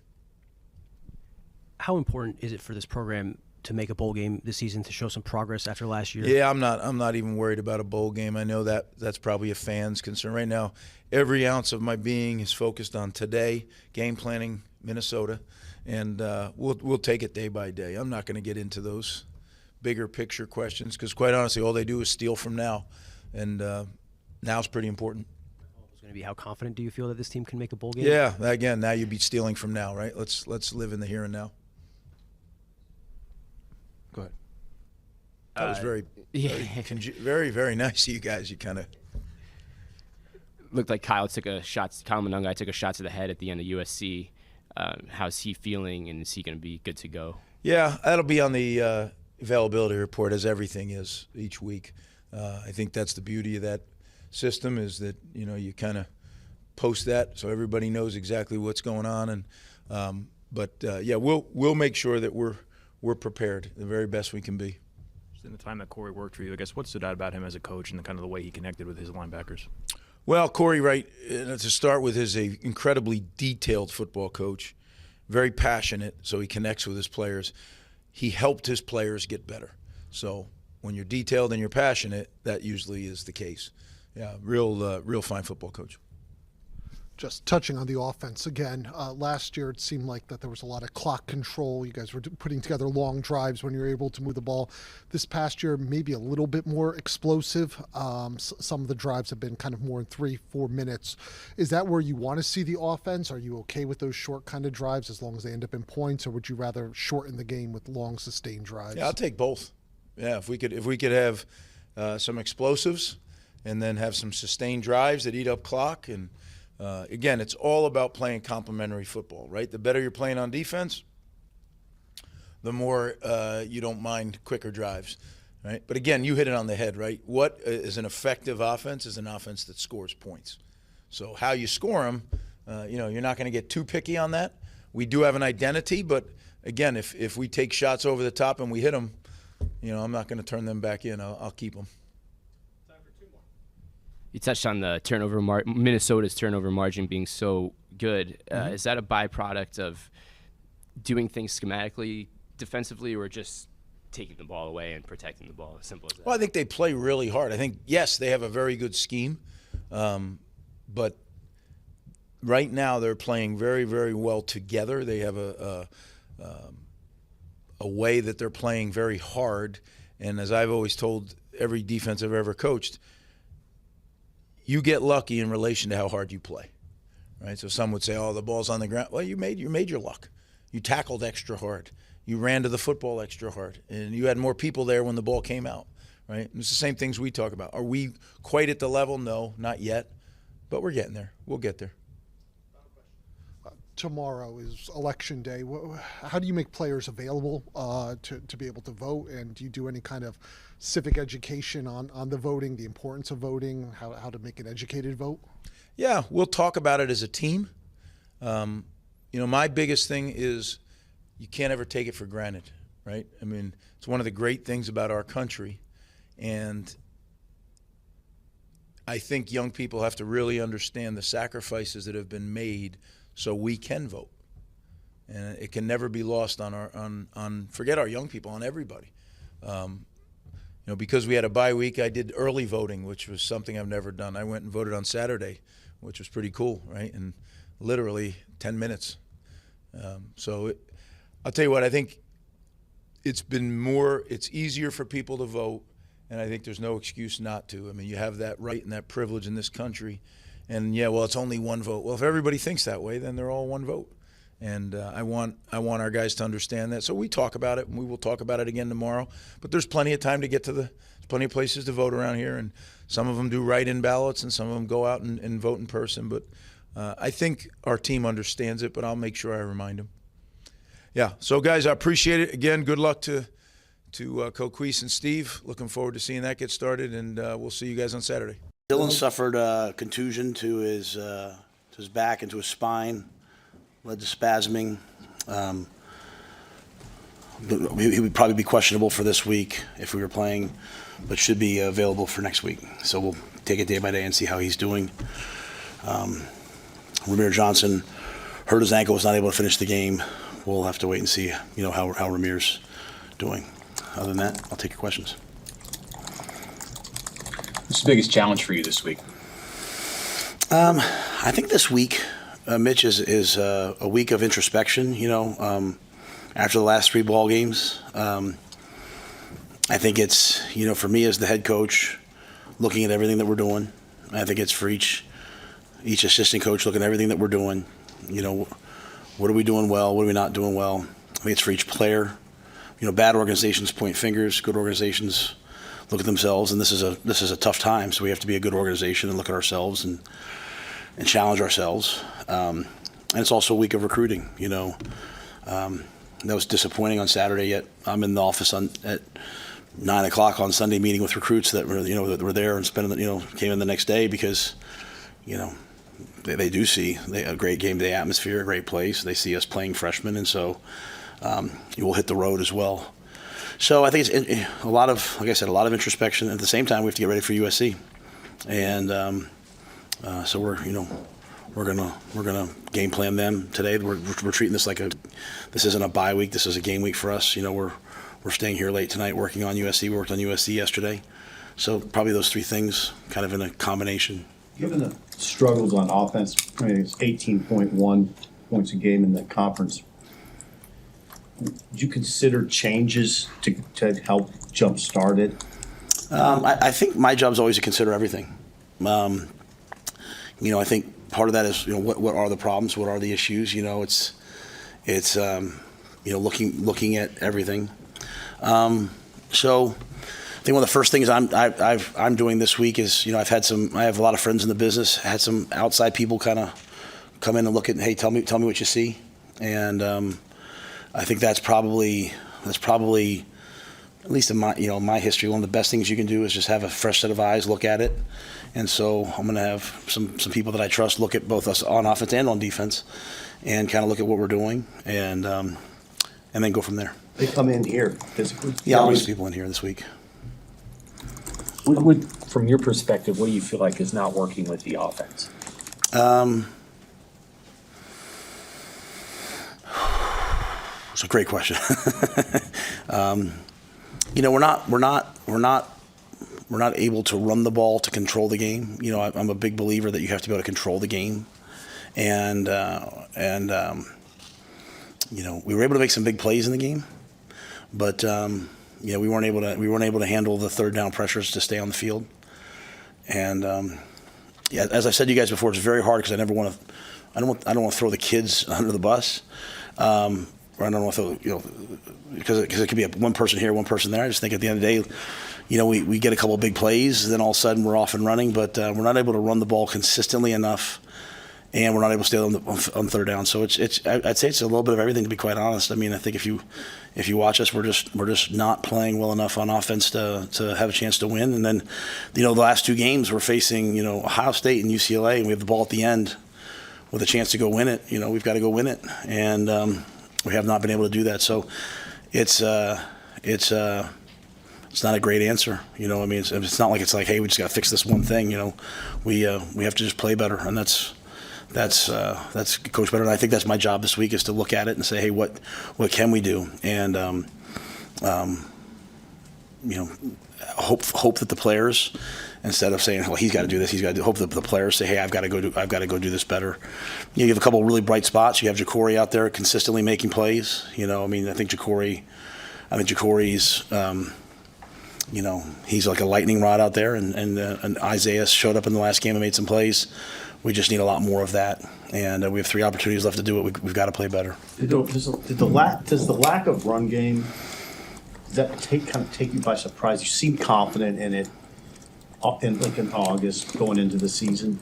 How important is it for this program to make a bowl game this season to show some progress after last year? Yeah, I'm not even worried about a bowl game. I know that's probably a fan's concern right now. Every ounce of my being is focused on today, game planning, Minnesota, and we'll take it day by day. I'm not going to get into those bigger picture questions because, quite honestly, all they do is steal from now, and now's pretty important. It's going to be how confident do you feel that this team can make a bowl game? Yeah, again, now you'd be stealing from now, right? Let's live in the here and now. Go ahead. That was very, very, very nice of you guys. You kind of. looked like Kyle Monungai took a shot to the head at the end of USC. How's he feeling, and is he going to be good to go? Yeah, that'll be on the availability report, as everything is each week. I think that's the beauty of that system, is that you kind of post that so everybody knows exactly what's going on. And yeah, we'll make sure that we're prepared the very best we can be. Just in the time that Corey worked for you, I guess what stood out about him as a coach and the way he connected with his linebackers? Well, Corey, right, to start with, is an incredibly detailed football coach, very passionate, so he connects with his players. He helped his players get better. So when you're detailed and you're passionate, that usually is the case. Yeah, real fine football coach. Just touching on the offense again, last year it seemed like that there was a lot of clock control. You guys were putting together long drives when you were able to move the ball. This past year, maybe a little bit more explosive. Some of the drives have been kind of more in 3-4 minutes. Is that where you want to see the offense? Are you okay with those short kind of drives as long as they end up in points, or would you rather shorten the game with long sustained drives? Yeah, I'll take both. Yeah, if we could have some explosives and then have some sustained drives that eat up clock. And again, it's all about playing complementary football, right? The better you're playing on defense, the more you don't mind quicker drives, right? But again, you hit it on the head, right? What is an effective offense is an offense that scores points. So how you score them, you're not going to get too picky on that. We do have an identity, but again, if we take shots over the top and we hit them, I'm not going to turn them back in. I'll keep them. You touched on the Minnesota's turnover margin being so good. Is that a byproduct of doing things schematically, defensively, or just taking the ball away and protecting the ball? As simple as that. Well, I think they play really hard. I think, yes, they have a very good scheme, but right now they're playing very, very well together. They have a way that they're playing very hard, and as I've always told every defense I've ever coached, you get lucky in relation to how hard you play, right? So some would say, "Oh, the ball's on the ground." Well, you made your luck. You tackled extra hard. You ran to the football extra hard, and you had more people there when the ball came out, right? And it's the same things we talk about. Are we quite at the level? No, not yet, but we're getting there. We'll get there. Tomorrow is election day. How do you make players available to be able to vote? And do you do any kind of civic education on the voting, the importance of voting, how to make an educated vote? Yeah, we'll talk about it as a team. My biggest thing is you can't ever take it for granted, right? I mean, it's one of the great things about our country. And I think young people have to really understand the sacrifices that have been made so we can vote, and it can never be lost on forget our young people, on everybody. Because we had a bye week, I did early voting, which was something I've never done. I went and voted on Saturday, which was pretty cool, right? And literally 10 minutes. I'll tell you what, I think it's easier for people to vote, and I think there's no excuse not to. I mean, you have that right and that privilege in this country. And yeah, well, it's only one vote. Well, if everybody thinks that way, then they're all one vote. And I want our guys to understand that. So we talk about it, and we will talk about it again tomorrow. But there's plenty of time to get to there's plenty of places to vote around here, and some of them do write-in ballots, and some of them go out and vote in person. But I think our team understands it, but I'll make sure I remind them. Yeah. So guys, I appreciate it. Again, good luck to Coquise and Steve. Looking forward to seeing that get started, and we'll see you guys on Saturday. Dylan suffered a contusion to his back and to his spine, led to spasming. He would probably be questionable for this week if we were playing, but should be available for next week. So we'll take it day by day and see how he's doing. Ramir Johnson hurt his ankle, was not able to finish the game. We'll have to wait and see, how Ramir's doing. Other than that, I'll take your questions. What's the biggest challenge for you this week? I think this week, Mitch, is a week of introspection. After the last 3 ball games, I think it's for me as the head coach, looking at everything that we're doing. I think it's for each assistant coach looking at everything that we're doing. What are we doing well? What are we not doing well? I think it's for each player. Bad organizations point fingers. Good organizations look at themselves, and this is a tough time, so we have to be a good organization and look at ourselves and challenge ourselves. And it's also a week of recruiting. That was disappointing on Saturday. Yet I'm in the office at 9 o'clock on Sunday, meeting with recruits that were there and came in the next day because they do see a great game day atmosphere, a great place. They see us playing freshmen, and so you will hit the road as well. So I think it's a lot of, like I said, a lot of introspection. At the same time, we have to get ready for USC, and so we're gonna game plan them today. We're treating this like this isn't a bye week. This is a game week for us. We're staying here late tonight working on USC. We worked on USC yesterday, so probably those three things kind of in a combination. Given the struggles on offense, I mean, it's 18.1 points a game in the conference. Would you consider changes to help jumpstart it? I think my job's always to consider everything. I think part of that is what are the problems, what are the issues. It's looking at everything. So I think one of the first things I'm doing this week is I have a lot of friends in the business, had some outside people kind of come in and look at, hey, tell me what you see, and I think that's probably at least in my history, one of the best things you can do is just have a fresh set of eyes, look at it. And so I'm going to have some people that I trust look at both us on offense and on defense, and kind of look at what we're doing, and then go from there. They come in here physically. Yeah, I'll bring some people in here this week. From your perspective, what do you feel like is not working with the offense? It's a great question. We're not able to run the ball to control the game. I'm a big believer that you have to be able to control the game, and we were able to make some big plays in the game, but we weren't able to handle the third down pressures to stay on the field. And as I've said to you guys before, it's very hard because I don't want to throw the kids under the bus. Or I don't know if because it could be one person here, one person there. I just think at the end of the day, we get a couple of big plays, then all of a sudden we're off and running, but we're not able to run the ball consistently enough, and we're not able to stay on third down. So I'd say it's a little bit of everything, to be quite honest. I mean, I think if you watch us, we're just not playing well enough on offense to have a chance to win. And then, the last two games we're facing, Ohio State and UCLA, and we have the ball at the end with a chance to go win it. We've got to go win it, and we have not been able to do that. So it's not a great answer. It's not like it's like, hey, we just got to fix this one thing. We have to just play better, and that's coach better. And I think that's my job this week, is to look at it and say, hey, what can we do? And hope that the players, instead of saying, well, he's got to do this, he's got to do, hope that the players say, hey, I've got to go do this better. You have a couple of really bright spots. You have Ja'Cory out there consistently making plays. I think Ja'Cory's he's like a lightning rod out there, and Isaiah showed up in the last game and made some plays. We just need a lot more of that, and we have 3 opportunities left to do it. We've got to play better. Does the lack of run game, does that take you by surprise? You seem confident in it in August going into the season.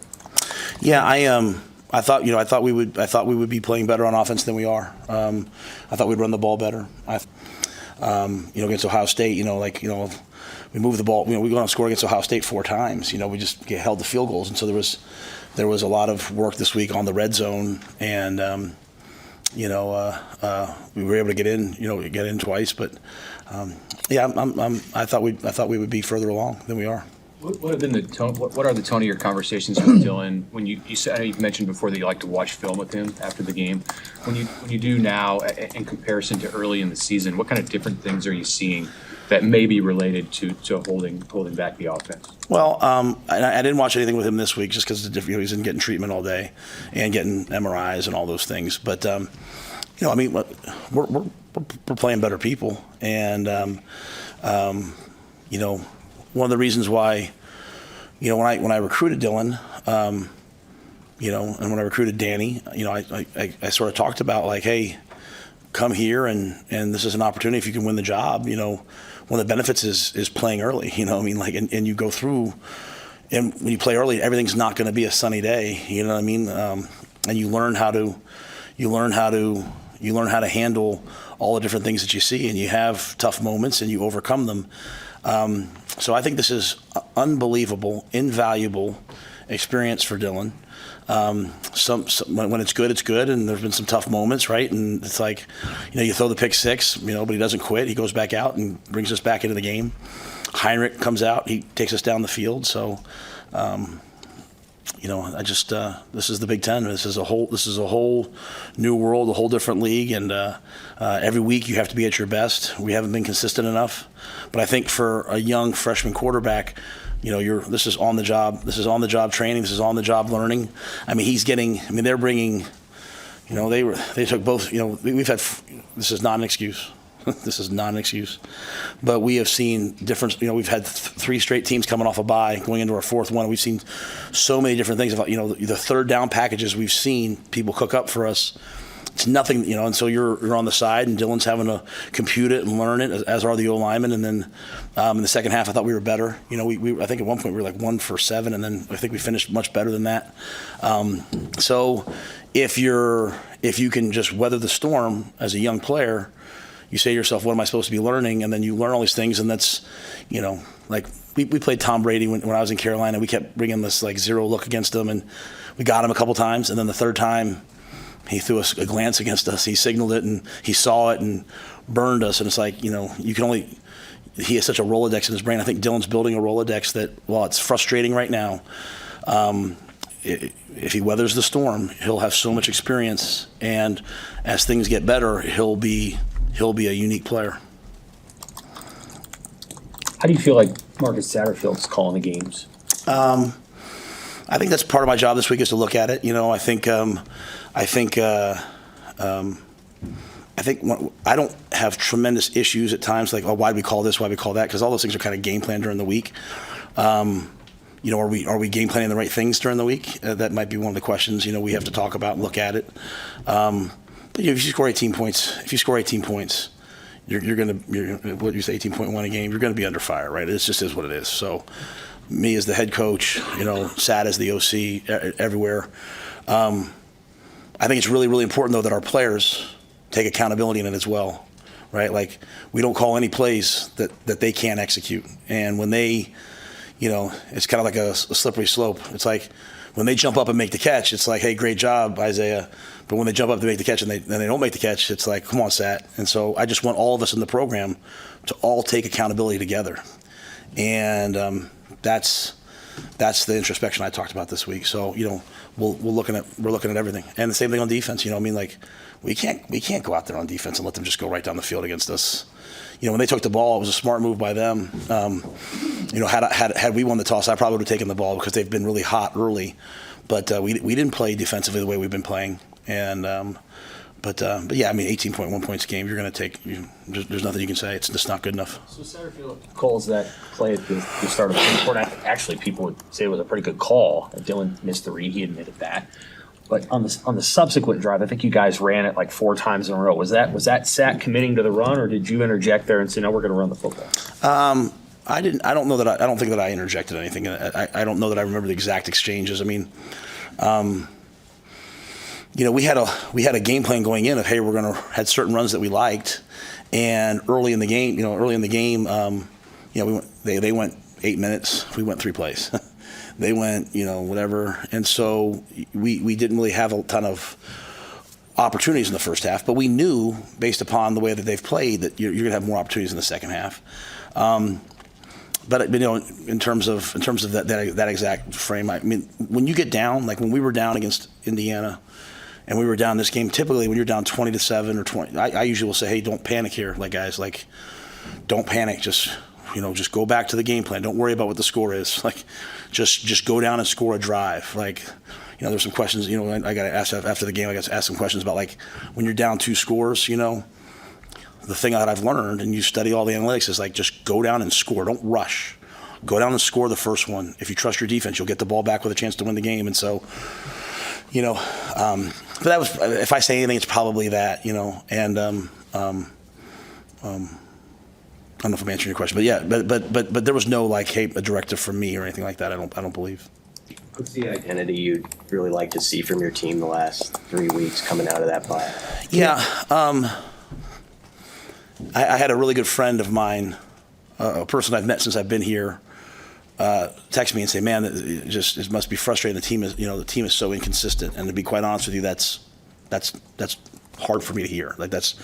Yeah, I thought we would be playing better on offense than we are. I thought we'd run the ball better. Against Ohio State, we moved the ball. We go on to score against Ohio State 4 times. We just held the field goals, and so there was a lot of work this week on the red zone, and we were able to get in twice. But I thought we would be further along than we are. What have been the tone? What are the tone of your conversations with Dylan? When you said, I know you've mentioned before that you like to watch film with him after the game. When you do now, in comparison to early in the season, what kind of different things are you seeing that may be related to holding back the offense? Well, I didn't watch anything with him this week just because he's been getting treatment all day and getting MRIs and all those things. But we're playing better people, and one of the reasons why, when I recruited Dylan, and when I recruited Danny, I sort of talked about, like, hey, come here and this is an opportunity if you can win the job. One of the benefits is playing early. And you go through, and when you play early, everything's not going to be a sunny day. You know what I mean? And you learn how to handle all the different things that you see, and you have tough moments and you overcome them. So I think this is unbelievable, invaluable experience for Dylan. When it's good, and there's been some tough moments, right? And it's like, you throw the pick six, but he doesn't quit. He goes back out and brings us back into the game. Heinrich comes out, he takes us down the field. So, this is the Big Ten. This is a whole new world, a whole different league, and every week you have to be at your best. We haven't been consistent enough, but I think for a young freshman quarterback, this is on the job. This is on the job training. This is on the job learning. They're bringing. They took both. We've had. This is not an excuse. This is not an excuse, but we have seen different. We've had 3 straight teams coming off a bye, going into our 4th one. We've seen so many different things about. The third down packages we've seen people cook up for us. It's nothing, and so you're on the side, and Dylan's having to compute it and learn it, as are the O-linemen. And then in the second half, I thought we were better. I think at one point we were like 1 for 7, and then I think we finished much better than that. So if you can just weather the storm as a young player, you say to yourself, what am I supposed to be learning? And then you learn all these things, and that's, like we played Tom Brady when I was in Carolina. We kept bringing this like zero look against him, and we got him a couple times, and then the third time, he threw us a glance against us. He signaled it, and he saw it and burned us. And it's like, he has such a Rolodex in his brain. I think Dylan's building a Rolodex that, while it's frustrating right now, if he weathers the storm, he'll have so much experience. And as things get better, he'll be a unique player. How do you feel like Marcus Satterfield's calling the games? I think that's part of my job this week, is to look at it. I think I don't have tremendous issues at times, like, why do we call this, why do we call that? Because all those things are kind of game planned during the week. Are we game planning the right things during the week? That might be one of the questions, we have to talk about and look at it. But if you score 18 points, you're going to, what you say, 18.1 a game, you're going to be under fire, right? It just is what it is. So me as the head coach, Sad as the OC, everywhere. I think it's really, really important, though, that our players take accountability in it as well, right? Like, we don't call any plays that they can't execute. And when they, it's kind of like a slippery slope. It's like when they jump up and make the catch, it's like, hey, great job, Isaiah. But when they jump up to make the catch and they don't make the catch, it's like, come on, Sat. And so I just want all of us in the program to all take accountability together. And that's the introspection I talked about this week. So, we're looking at everything, and the same thing on defense. We can't go out there on defense and let them just go right down the field against us. When they took the ball, it was a smart move by them. Had we won the toss, I probably would have taken the ball, because they've been really hot early. But we didn't play defensively the way we've been playing, and. But yeah, 18.1 points a game, you're going to take. There's nothing you can say. It's just not good enough. So Satterfield calls that play at the start of the fourth quarter. Actually, people would say it was a pretty good call. Dylan missed the read. He admitted that. But on the subsequent drive, I think you guys ran it like 4 times in a row. Was that Sat committing to the run, or did you interject there and say, no, we're going to run the football? I didn't. I don't think that I interjected anything. I don't know that I remember the exact exchanges. We had a game plan going in of, hey, we're going to had certain runs that we liked, and early in the game, they went 8 minutes, we went 3 plays. They went, whatever, and so we didn't really have a ton of opportunities in the first half, but we knew, based upon the way that they've played, that you're going to have more opportunities in the second half. But in terms of that exact frame, when you get down, like when we were down against Indiana. And we were down this game. Typically, when you're down 20-7 or 20, I usually will say, "Hey, don't panic here, guys. Don't panic. Just go back to the game plan. Don't worry about what the score is. Just go down and score a drive. There's some questions. I got to ask after the game. I got to ask some questions about when you're down 2 scores. The thing that I've learned, and you study all the analytics, is just go down and score. Don't rush. Go down and score the first one. If you trust your defense, you'll get the ball back with a chance to win the game. And so. But that was, if I say anything, it's probably that, and I don't know if I'm answering your question, but yeah, but there was no like, hey, a directive from me or anything like that. I don't believe. What's the identity you'd really like to see from your team the last 3 weeks coming out of that bye? Yeah, I had a really good friend of mine, a person I've met since I've been here, text me and say, "Man, it must be frustrating. The team is so inconsistent." And to be quite honest with you, that's hard for me to hear. Like that's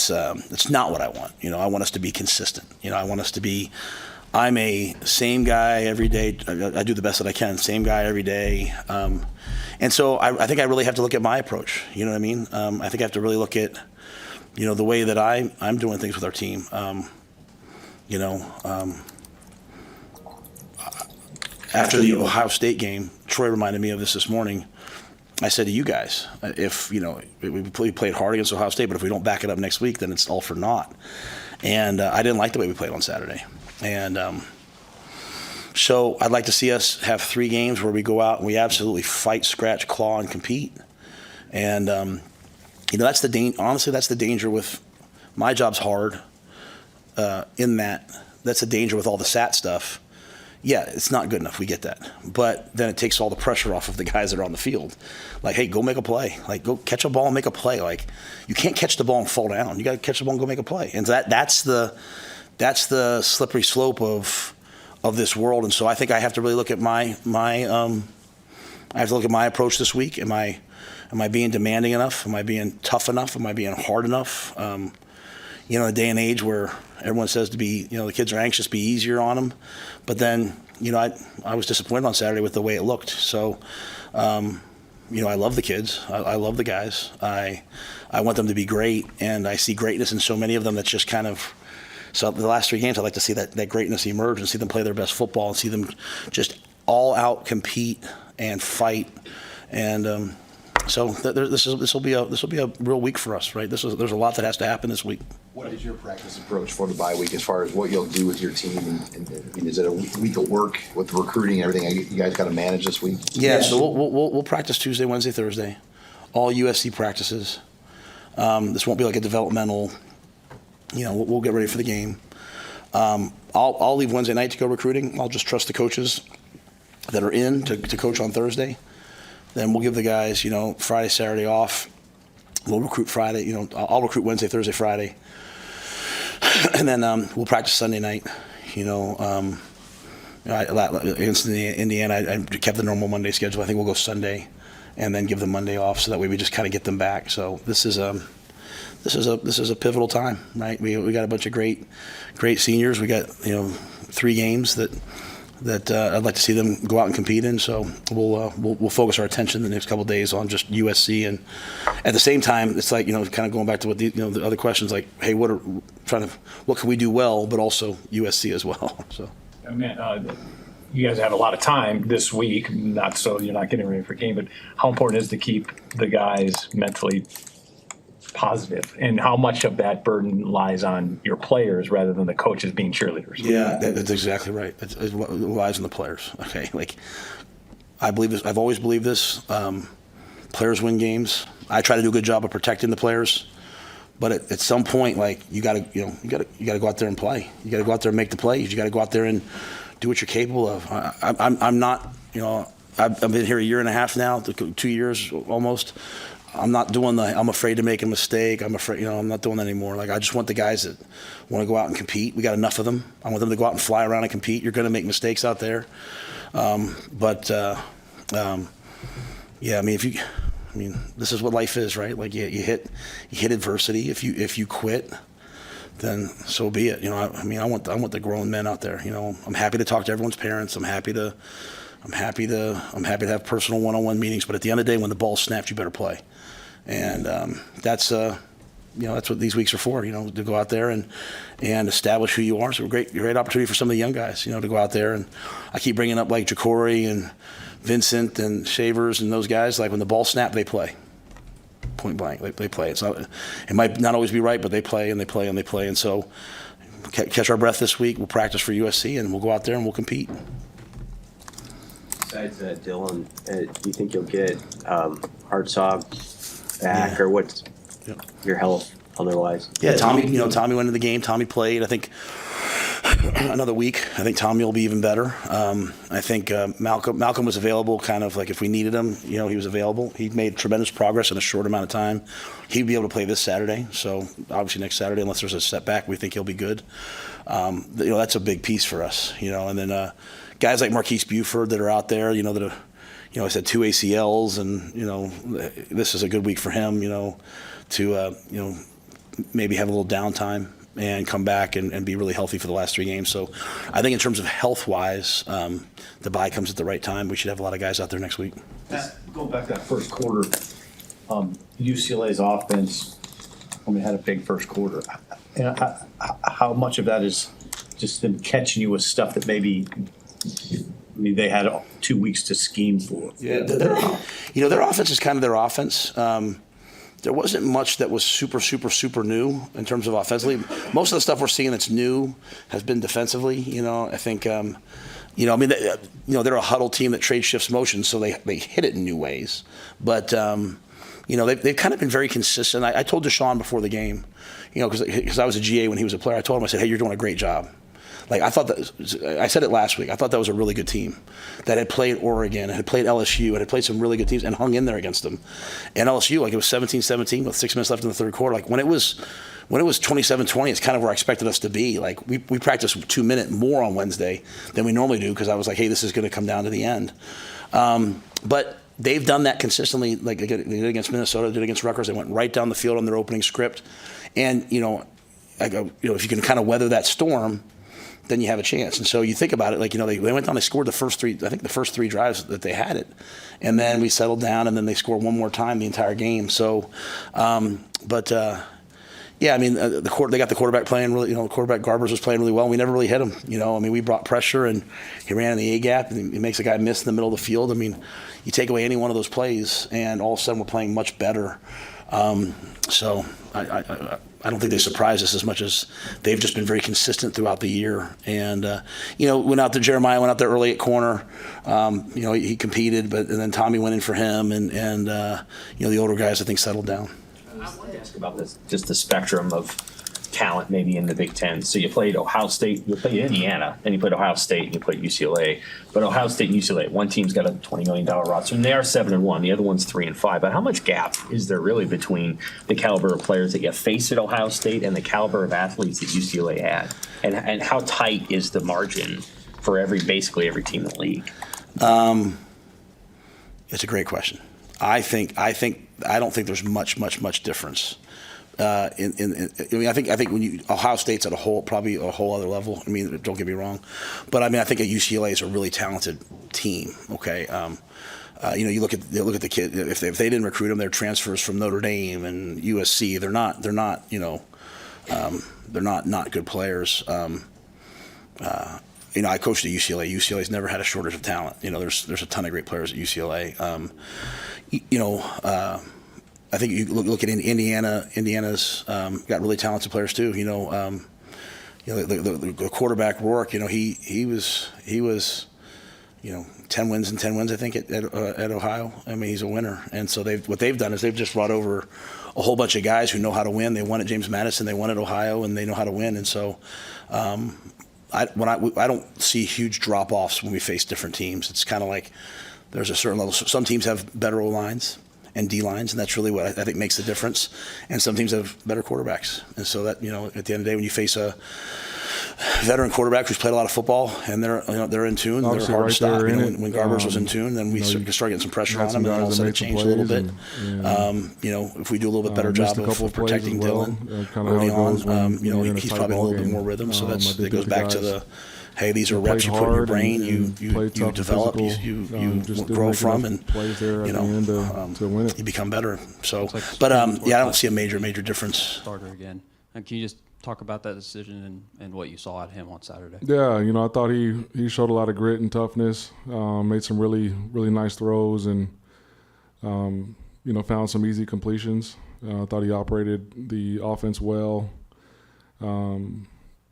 not what I want. I want us to be consistent. I want us to be. I'm a same guy every day. I do the best that I can. Same guy every day. And so I think I really have to look at my approach. You know what I mean? I think I have to really look at, the way that I'm doing things with our team. After the Ohio State game, Troy reminded me of this morning. I said to you guys, if, we played hard against Ohio State, but if we don't back it up next week, then it's all for naught. And I didn't like the way we played on Saturday. And so I'd like to see us have 3 games where we go out and we absolutely fight, scratch, claw, and compete. And, that's honestly, that's the danger with my job's hard in that's the danger with all the SAT stuff. Yeah, it's not good enough. We get that. But then it takes all the pressure off of the guys that are on the field. Like, hey, go make a play. Like, go catch a ball and make a play. Like, you can't catch the ball and fall down. You got to catch the ball and go make a play. And that's the slippery slope of this world. And so I think I have to really look at my approach this week. Am I being demanding enough? Am I being tough enough? Am I being hard enough? In a day and age where everyone says to be, the kids are anxious, be easier on them. But then, I was disappointed on Saturday with the way it looked. So, I love the kids. I love the guys. I want them to be great, and I see greatness in so many of them that's just kind of. So the last 3 games, I'd like to see that greatness emerge and see them play their best football and see them just all out compete and fight. And so this will be a real week for us, right? There's a lot that has to happen this week. What is your practice approach for the bye week as far as what you'll do with your team? And is it a week of work with the recruiting and everything you guys got to manage this week? Yeah, so we'll practice Tuesday, Wednesday, Thursday, all USC practices. This won't be like a developmental. We'll get ready for the game. I'll leave Wednesday night to go recruiting. I'll just trust the coaches that are in to coach on Thursday. Then we'll give the guys, Friday, Saturday off. We'll recruit Friday. I'll recruit Wednesday, Thursday, Friday. And then we'll practice Sunday night. Against Indiana, I kept the normal Monday schedule. I think we'll go Sunday and then give them Monday off, so that way we just kind of get them back. So this is a pivotal time, right? We got a bunch of great seniors. We got 3 games that I'd like to see them go out and compete in. So we'll focus our attention the next couple of days on just USC, and at the same time, it's like kind of going back to what the other questions, like, hey, what can we do well, but also USC as well. So. You guys have a lot of time this week, not so you're not getting ready for a game, but how important is it to keep the guys mentally positive, and how much of that burden lies on your players rather than the coaches being cheerleaders? Yeah, that's exactly right. It lies on the players. Okay, like I believe this. I've always believed this. Players win games. I try to do a good job of protecting the players, but at some point, like you got to go out there and play. You got to go out there and make the plays. You got to go out there and do what you're capable of. I'm not. I've been here a year and a half now, 2 years almost. I'm not doing I'm afraid to make a mistake. I'm afraid, I'm not doing that anymore. Like, I just want the guys that want to go out and compete. We got enough of them. I want them to go out and fly around and compete. You're going to make mistakes out there. Yeah, this is what life is, right? Like, you hit adversity. If you quit, then so be it. I want the grown men out there. I'm happy to talk to everyone's parents. I'm happy to have personal one-on-one meetings. But at the end of the day, when the ball's snapped, you better play. And that's what these weeks are for. To go out there and establish who you are. So great opportunity for some of the young guys. To go out there, and I keep bringing up like Jacory and Vincent and Shavers and those guys. Like, when the ball snapped, they play. Point blank, they play. It might not always be right, but they play and they play and they play. And so, catch our breath this week. We'll practice for USC, and we'll go out there and we'll compete. Besides Dylan, do you think you'll get Hartzog back, or what's your health otherwise? Yeah, Tommy. Tommy went into the game. Tommy played. I think another week. I think Tommy will be even better. I think Malcolm was available, kind of like if we needed him. He was available. He made tremendous progress in a short amount of time. He'd be able to play this Saturday. So obviously next Saturday, unless there's a setback, we think he'll be good. That's a big piece for us. And then guys like Marquise Buford that are out there. I said 2 ACLs, and this is a good week for him. To maybe have a little downtime and come back and be really healthy for the last 3 games. So I think in terms of health-wise, the bye comes at the right time. We should have a lot of guys out there next week. Going back to that first quarter, UCLA's offense, had a big first quarter. How much of that is just them catching you with stuff that maybe they had 2 weeks to scheme for? Yeah, their offense is kind of their offense. There wasn't much that was super new in terms of offensively. Most of the stuff we're seeing that's new has been defensively. I think, they're a huddle team that trade shifts motion, so they hit it in new ways. But, they've kind of been very consistent. I told Schiano before the game, because I was a GA when he was a player, I told him, I said, hey, you're doing a great job. I said it last week. I thought that was a really good team that had played Oregon, had played LSU, and had played some really good teams and hung in there against them. And LSU, it was 17-17 with 6 minutes left in the third quarter. When it was 27-20, it's kind of where I expected us to be. We practiced 2-minute more on Wednesday than we normally do because I was like, hey, this is going to come down to the end. But they've done that consistently. They did against Minnesota, did against Rutgers. They went right down the field on their opening script. And if you can kind of weather that storm, then you have a chance. And so you think about it, they went down, they scored the first 3 drives that they had it. And then we settled down, and then they scored one more time the entire game. So, they got the quarterback playing really, the quarterback Garbers was playing really well. We never really hit him. We brought pressure, and he ran in the A-gap, and he makes a guy miss in the middle of the field. You take away any one of those plays, and all of a sudden we're playing much better. So I don't think they surprised us as much as they've just been very consistent throughout the year. And, Jeremiah went out there early at corner. He competed, and then Tommy went in for him. And the older guys, I think, settled down. I wanted to ask about just the spectrum of talent maybe in the Big Ten. So you played Ohio State, you played Indiana, then you played Ohio State, and you played UCLA. But Ohio State and UCLA, one team's got a $20 million roster, and they are 7-1. The other one's 3-5. But how much gap is there really between the caliber of players that you face at Ohio State and the caliber of athletes that UCLA had? And how tight is the margin for basically every team in the league? It's a great question. I don't think there's much difference. I think when Ohio State's at probably a whole other level. Don't get me wrong, but I think UCLA is a really talented team. Okay, you look at the kid. If they didn't recruit them, they're transfers from Notre Dame and USC. They're not good players. I coached at UCLA. UCLA's never had a shortage of talent. There's a ton of great players at UCLA. I think you look at Indiana. Indiana's got really talented players too. The quarterback Rourke. He was 10 wins and 10 wins. I think at Ohio. He's a winner. And so what they've done is they've just brought over a whole bunch of guys who know how to win. They won at James Madison. They won at Ohio, and they know how to win. And so. I don't see huge drop-offs when we face different teams. It's kind of like there's a certain level. Some teams have better O-lines and D-lines, and that's really what I think makes the difference. And some teams have better quarterbacks. And so that, at the end of the day, when you face a veteran quarterback who's played a lot of football and they're in tune, they're hard to stop. When Garbers was in tune, then we start getting some pressure on him, and all of a sudden it changed a little bit. If we do a little bit better job of protecting Dylan early on, he's probably in a little bit more rhythm. So it goes back to the, hey, these are reps you put in your brain, you develop, you grow from, and you become better. So, but I don't see a major difference. Starter again. And can you just talk about that decision and what you saw out of him on Saturday? Yeah, I thought he showed a lot of grit and toughness, made some really nice throws, and found some easy completions. I thought he operated the offense well. And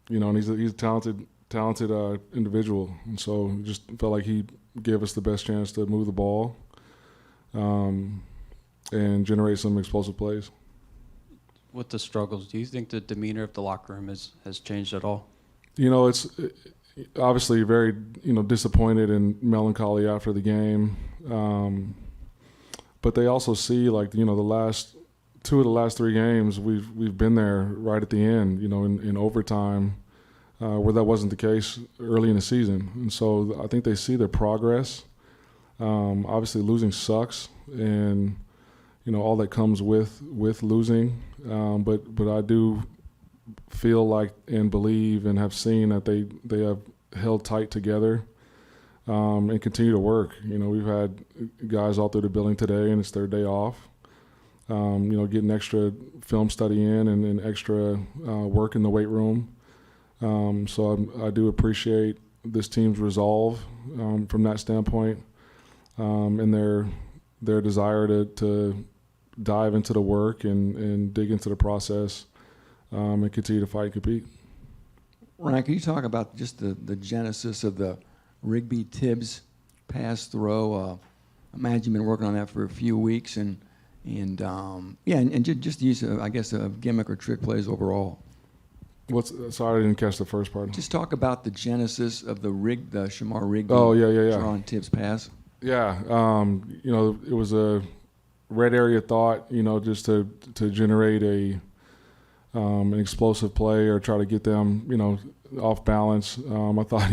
he's a talented talented individual, and so just felt like he gave us the best chance to move the ball and generate some explosive plays. With the struggles, do you think the demeanor of the locker room has changed at all? You know, it's obviously very, disappointed and melancholy after the game. But they also see, like, the last two of the last three games, we've been there right at the end, in overtime, where that wasn't the case early in the season. And so I think they see their progress. Obviously losing sucks, and all that comes with losing. But I do feel like and believe and have seen that they have held tight together and continue to work. We've had guys all through the building today, and it's their day off. Getting extra film study in and extra work in the weight room. So I do appreciate this team's resolve from that standpoint, and their desire to dive into the work and dig into the process and continue to fight and compete. Ryan, can you talk about just the genesis of the Rigby-Tibbs pass throw? I imagine you've been working on that for a few weeks, and just the use of, I guess, of gimmick or trick plays overall. Sorry, I didn't catch the first part. Just talk about the genesis of the Shamar Rigby. Oh, yeah. Sharon Tibbs pass. Yeah, it was a red area thought, just to generate an explosive play or try to get them, off balance. I thought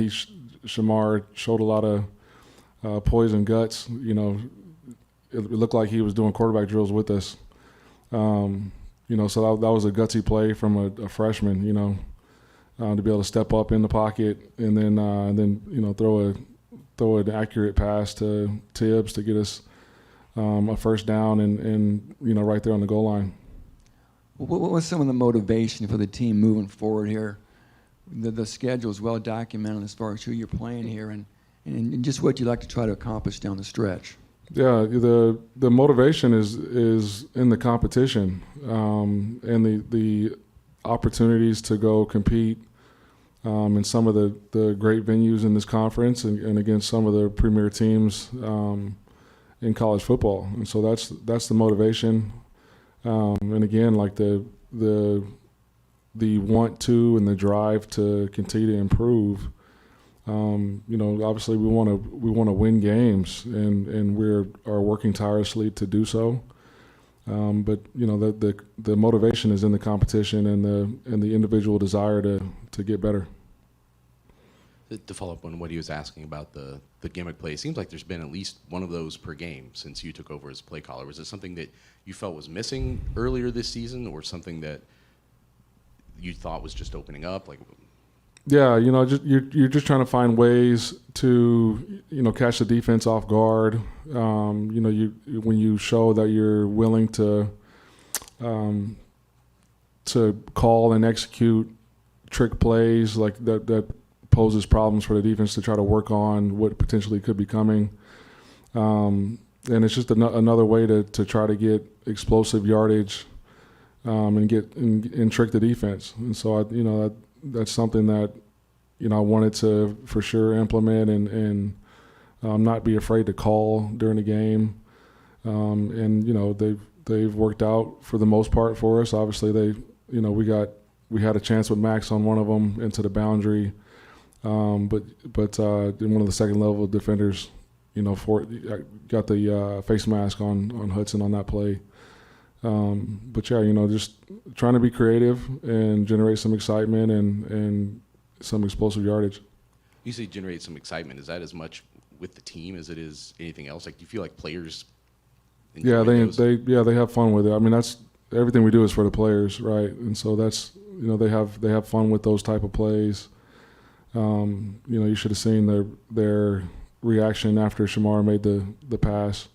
Shamar showed a lot of poise and guts. It looked like he was doing quarterback drills with us. So that was a gutsy play from a freshman, to be able to step up in the pocket and then throw an accurate pass to Tibbs to get us a first down and right there on the goal line. What was some of the motivation for the team moving forward here? The schedule is well documented as far as who you're playing here and just what you'd like to try to accomplish down the stretch. Yeah, the motivation is in the competition and the opportunities to go compete in some of the great venues in this conference and against some of the premier teams in college football. And so that's the motivation. And again, like the want to and the drive to continue to improve. Obviously we want to win games, and we are working tirelessly to do so. But the motivation is in the competition and the individual desire to get better. To follow up on what he was asking about the gimmick play, it seems like there's been at least one of those per game since you took over as play caller. Was it something that you felt was missing earlier this season, or something that you thought was just opening up? Yeah, you're just trying to find ways to catch the defense off guard. When you show that you're willing to call and execute trick plays like that poses problems for the defense to try to work on what potentially could be coming. And it's just another way to try to get explosive yardage and trick the defense. And so that's something that I wanted to for sure implement and not be afraid to call during the game. And they've worked out for the most part for us. Obviously we had a chance with Max on one of them into the boundary. But one of the second level defenders, got the face mask on Hudson on that play. But yeah, just trying to be creative and generate some excitement and some explosive yardage. You say generate some excitement. Is that as much with the team as it is anything else? Like, do you feel like players? Yeah, they have fun with it. I mean, that's everything we do is for the players, right? And so that's they have fun with those type of plays. You should have seen their reaction after Shamar made the pass.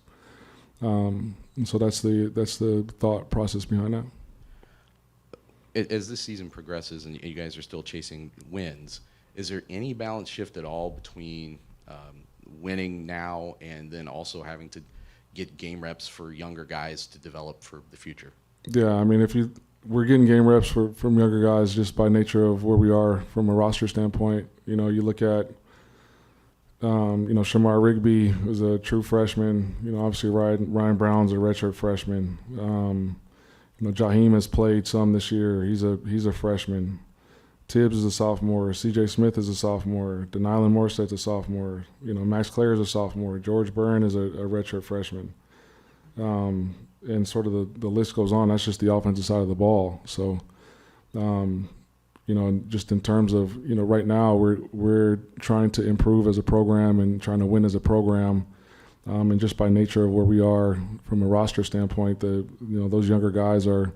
And so that's the thought process behind that. As this season progresses and you guys are still chasing wins, is there any balance shift at all between winning now and then also having to get game reps for younger guys to develop for the future? Yeah, I mean, we're getting game reps from younger guys just by nature of where we are from a roster standpoint. You know, you look at, Shamar Rigby was a true freshman. You know, obviously Ryan Brown's a redshirt freshman. Jaheim has played some this year. He's a freshman. Tibbs is a sophomore. C.J. Smith is a sophomore. Denylin Morstead's a sophomore. Max Clare is a sophomore. George Byrne is a redshirt freshman. And sort of the list goes on. That's just the offensive side of the ball. So, just in terms of, right now we're trying to improve as a program and trying to win as a program. And just by nature of where we are from a roster standpoint, those younger guys are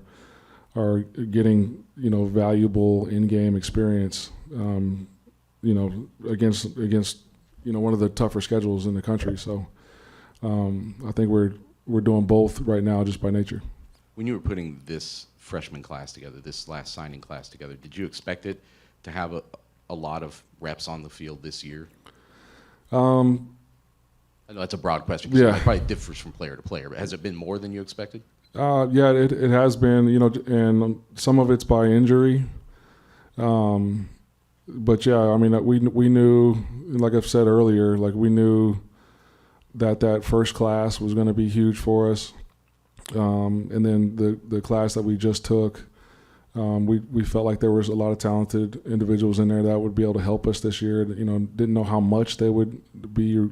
getting, valuable in-game experience, against, one of the tougher schedules in the country. So I think we're doing both right now just by nature. When you were putting this freshman class together, this last signing class together, did you expect it to have a lot of reps on the field this year? I know that's a broad question because it probably differs from player to player, but has it been more than you expected? Yeah, it has been, and some of it's by injury. But yeah, I mean, we knew, like I've said earlier, like we knew that first class was going to be huge for us. And then the class that we just took, we felt like there was a lot of talented individuals in there that would be able to help us this year. Didn't know how much they would be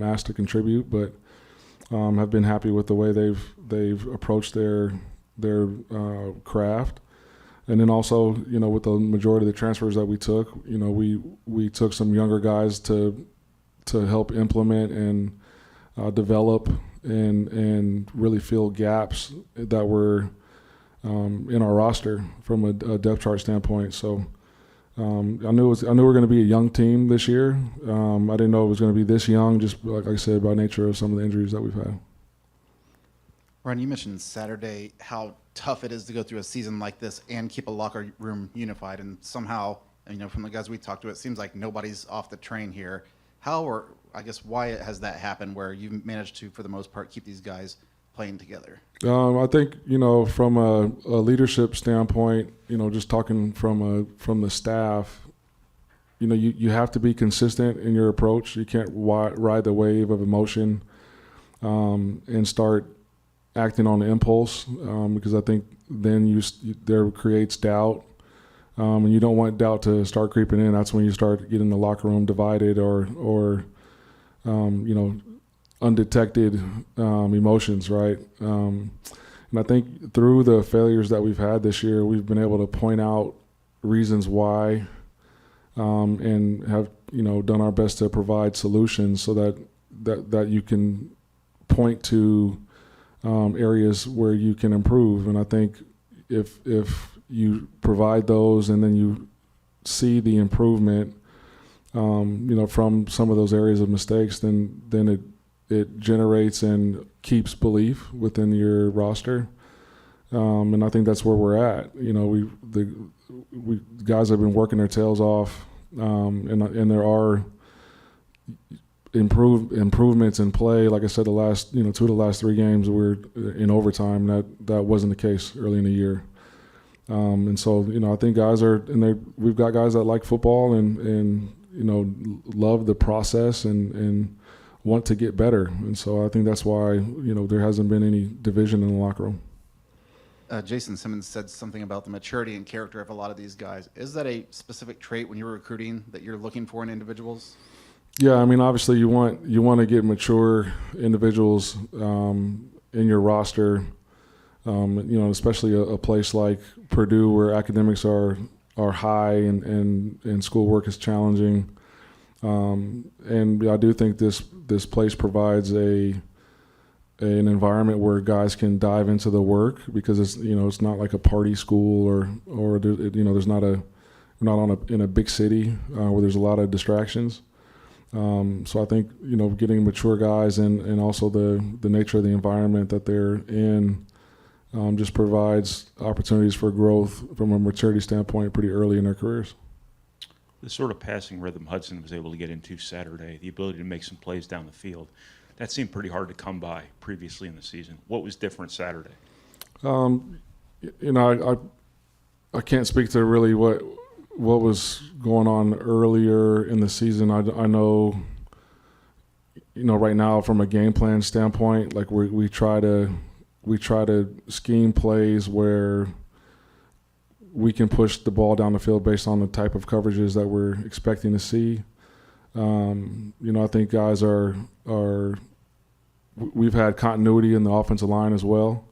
asked to contribute, but have been happy with the way they've approached their craft. And then also, with the majority of the transfers that we took, we took some younger guys to help implement and develop and really fill gaps that were in our roster from a depth chart standpoint. So I knew we were going to be a young team this year. I didn't know it was going to be this young, just like I said, by nature of some of the injuries that we've had. Ryan, you mentioned Saturday how tough it is to go through a season like this and keep a locker room unified, and somehow, from the guys we talked to, it seems like nobody's off the train here. How, or I guess why has that happened where you've managed to, for the most part, keep these guys playing together? I think, from a leadership standpoint, just talking from the staff, you have to be consistent in your approach. You can't ride the wave of emotion and start acting on the impulse, because I think then there creates doubt, and you don't want doubt to start creeping in. That's when you start getting the locker room divided or undetected emotions, right? And I think through the failures that we've had this year, we've been able to point out reasons why, and have done our best to provide solutions so that you can point to areas where you can improve. And I think if you provide those and then you see the improvement, from some of those areas of mistakes, then it generates and keeps belief within your roster. And I think that's where we're at. The guys have been working their tails off, and there are improvements in play. Like I said, the last 2 of the last 3 games we're in overtime. That wasn't the case early in the year. And so I think guys are, and we've got guys that like football and love the process and want to get better. And so I think that's why there hasn't been any division in the locker room. Jason Simmons said something about the maturity and character of a lot of these guys. Is that a specific trait when you're recruiting that you're looking for in individuals? Yeah, I mean, obviously you want to get mature individuals in your roster. Especially a place like Purdue where academics are high and schoolwork is challenging. And I do think this place provides an environment where guys can dive into the work, because it's not like a party school or there's not in a big city where there's a lot of distractions. So I think getting mature guys and also the nature of the environment that they're in just provides opportunities for growth from a maturity standpoint pretty early in their careers. The sort of passing rhythm Hudson was able to get into Saturday, the ability to make some plays down the field, that seemed pretty hard to come by previously in the season. What was different Saturday? I can't speak to really what what was going on earlier in the season, I know, right now from a game plan standpoint, like we try to scheme plays where we can push the ball down the field based on the type of coverages that we're expecting to see. I think guys we've had continuity in the offensive line as well.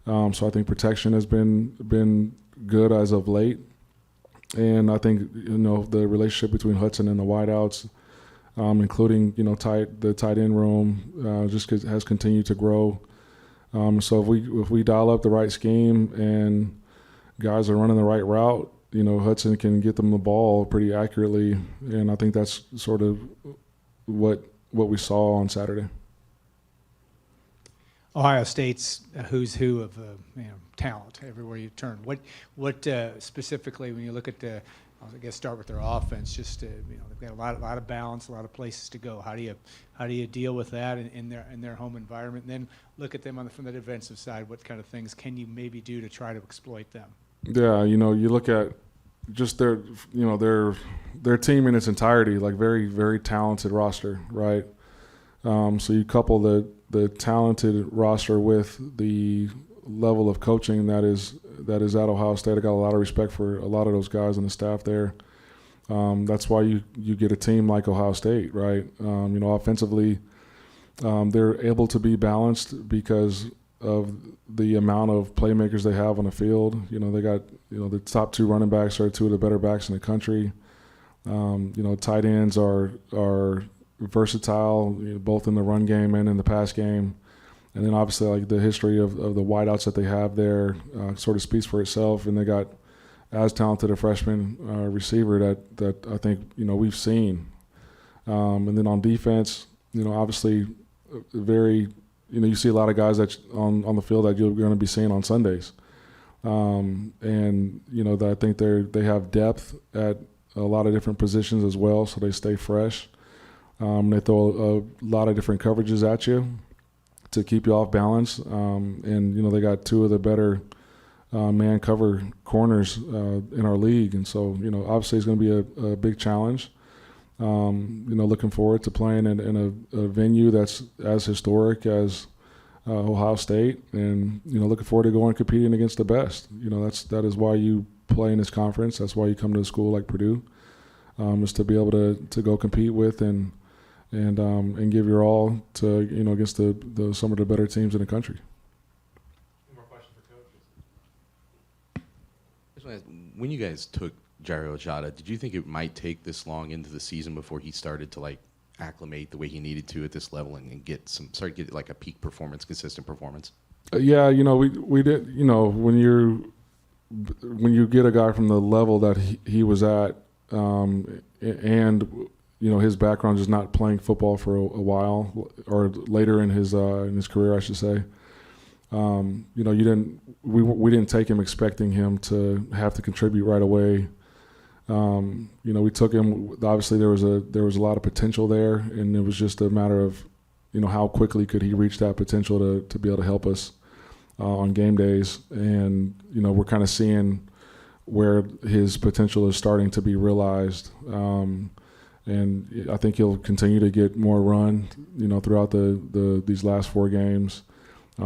So I think protection has been good as of late. And I think, the relationship between Hudson and the wideouts, including, the tight end room, has continued to grow. So if we dial up the right scheme and guys are running the right route, Hudson can get them the ball pretty accurately. And I think that's sort of what we saw on Saturday. Ohio State's a who's who of talent everywhere you turn. What specifically when you look at start with their offense? Just they've got a lot of balance, a lot of places to go. How do you deal with that in their home environment? And then look at them from the defensive side. What kind of things can you maybe do to try to exploit them? Yeah, you look at just their team in its entirety, like very, very talented roster, right? So you couple the talented roster with the level of coaching that is at Ohio State. I got a lot of respect for a lot of those guys and the staff there. That's why you get a team like Ohio State, right? Offensively, they're able to be balanced because of the amount of playmakers they have on the field. They got the top two running backs are two of the better backs in the country. Tight ends are versatile, both in the run game and in the pass game. And then obviously like the history of the wideouts that they have there sort of speaks for itself. And they got as talented a freshman receiver that I think, we've seen. And then on defense, obviously very, you see a lot of guys that on the field that you're going to be seeing on Sundays. And, that I think they have depth at a lot of different positions as well, so they stay fresh. They throw a lot of different coverages at you to keep you off balance. And, they got two of the better man cover corners in our league. And so, obviously it's going to be a big challenge. Looking forward to playing in a venue that's as historic as Ohio State. And, looking forward to going and competing against the best. That is why you play in this conference. That's why you come to a school like Purdue, is to be able to go compete with and give your all to against some of the better teams in the country. One more question for Coach. When you guys took Jairo Ojada, did you think it might take this long into the season before he started to acclimate the way he needed to at this level and get a peak performance, consistent performance? Yeah, we did. When you get a guy from the level that he was at, and his background is not playing football for a while, or later in his career, I should say. We didn't take him expecting him to have to contribute right away. We took him. Obviously, there was a lot of potential there, and it was just a matter of, how quickly could he reach that potential to be able to help us on game days. And we're kind of seeing where his potential is starting to be realized. And I think he'll continue to get more run, throughout these last four games,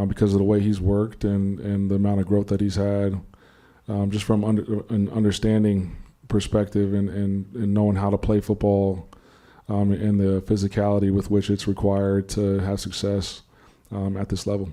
because of the way he's worked and the amount of growth that he's had, just from an understanding perspective and knowing how to play football, and the physicality with which it's required to have success at this level.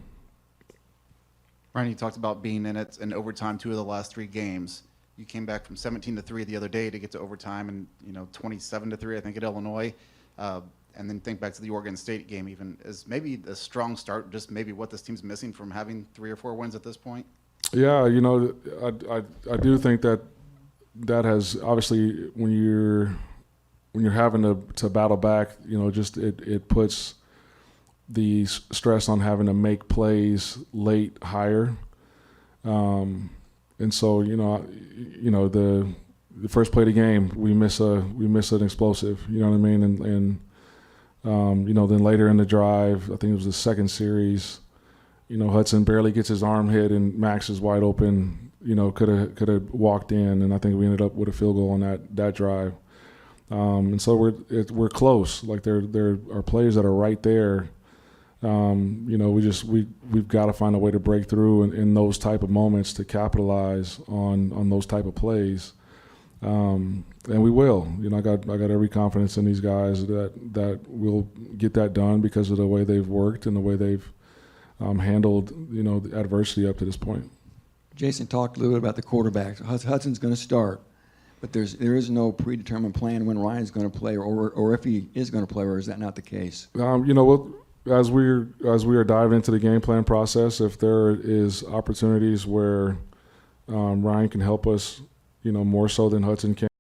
Ryan, you talked about being in it in overtime 2 of the last 3 games. You came back from 17-3 the other day to get to overtime, and 27-3 I think at Illinois, and then think back to the Oregon State game. Even as maybe a strong start, just maybe what this team's missing from having 3 or 4 wins at this point. Yeah, I do think that has obviously when you're having to battle back, just it puts the stress on having to make plays late higher. And so, the first play of the game, we miss an explosive, you know what I mean? And then later in the drive, I think it was the second series, Hudson barely gets his arm hit and Max is wide open, could have walked in, and I think we ended up with a field goal on that drive. And so we're close. Like there are plays that are right there. We've got to find a way to break through in those type of moments to capitalize on those type of plays. And we will. I got every confidence in these guys that we'll get that done because of the way they've worked and the way they've handled the adversity up to this point. Jason talked a little bit about the quarterback. Hudson's going to start, but there is no predetermined plan when Ryan's going to play, or if he is going to play, or is that not the case? As we are diving into the game plan process, if there is opportunities where Ryan can help us, more so than Hudson can.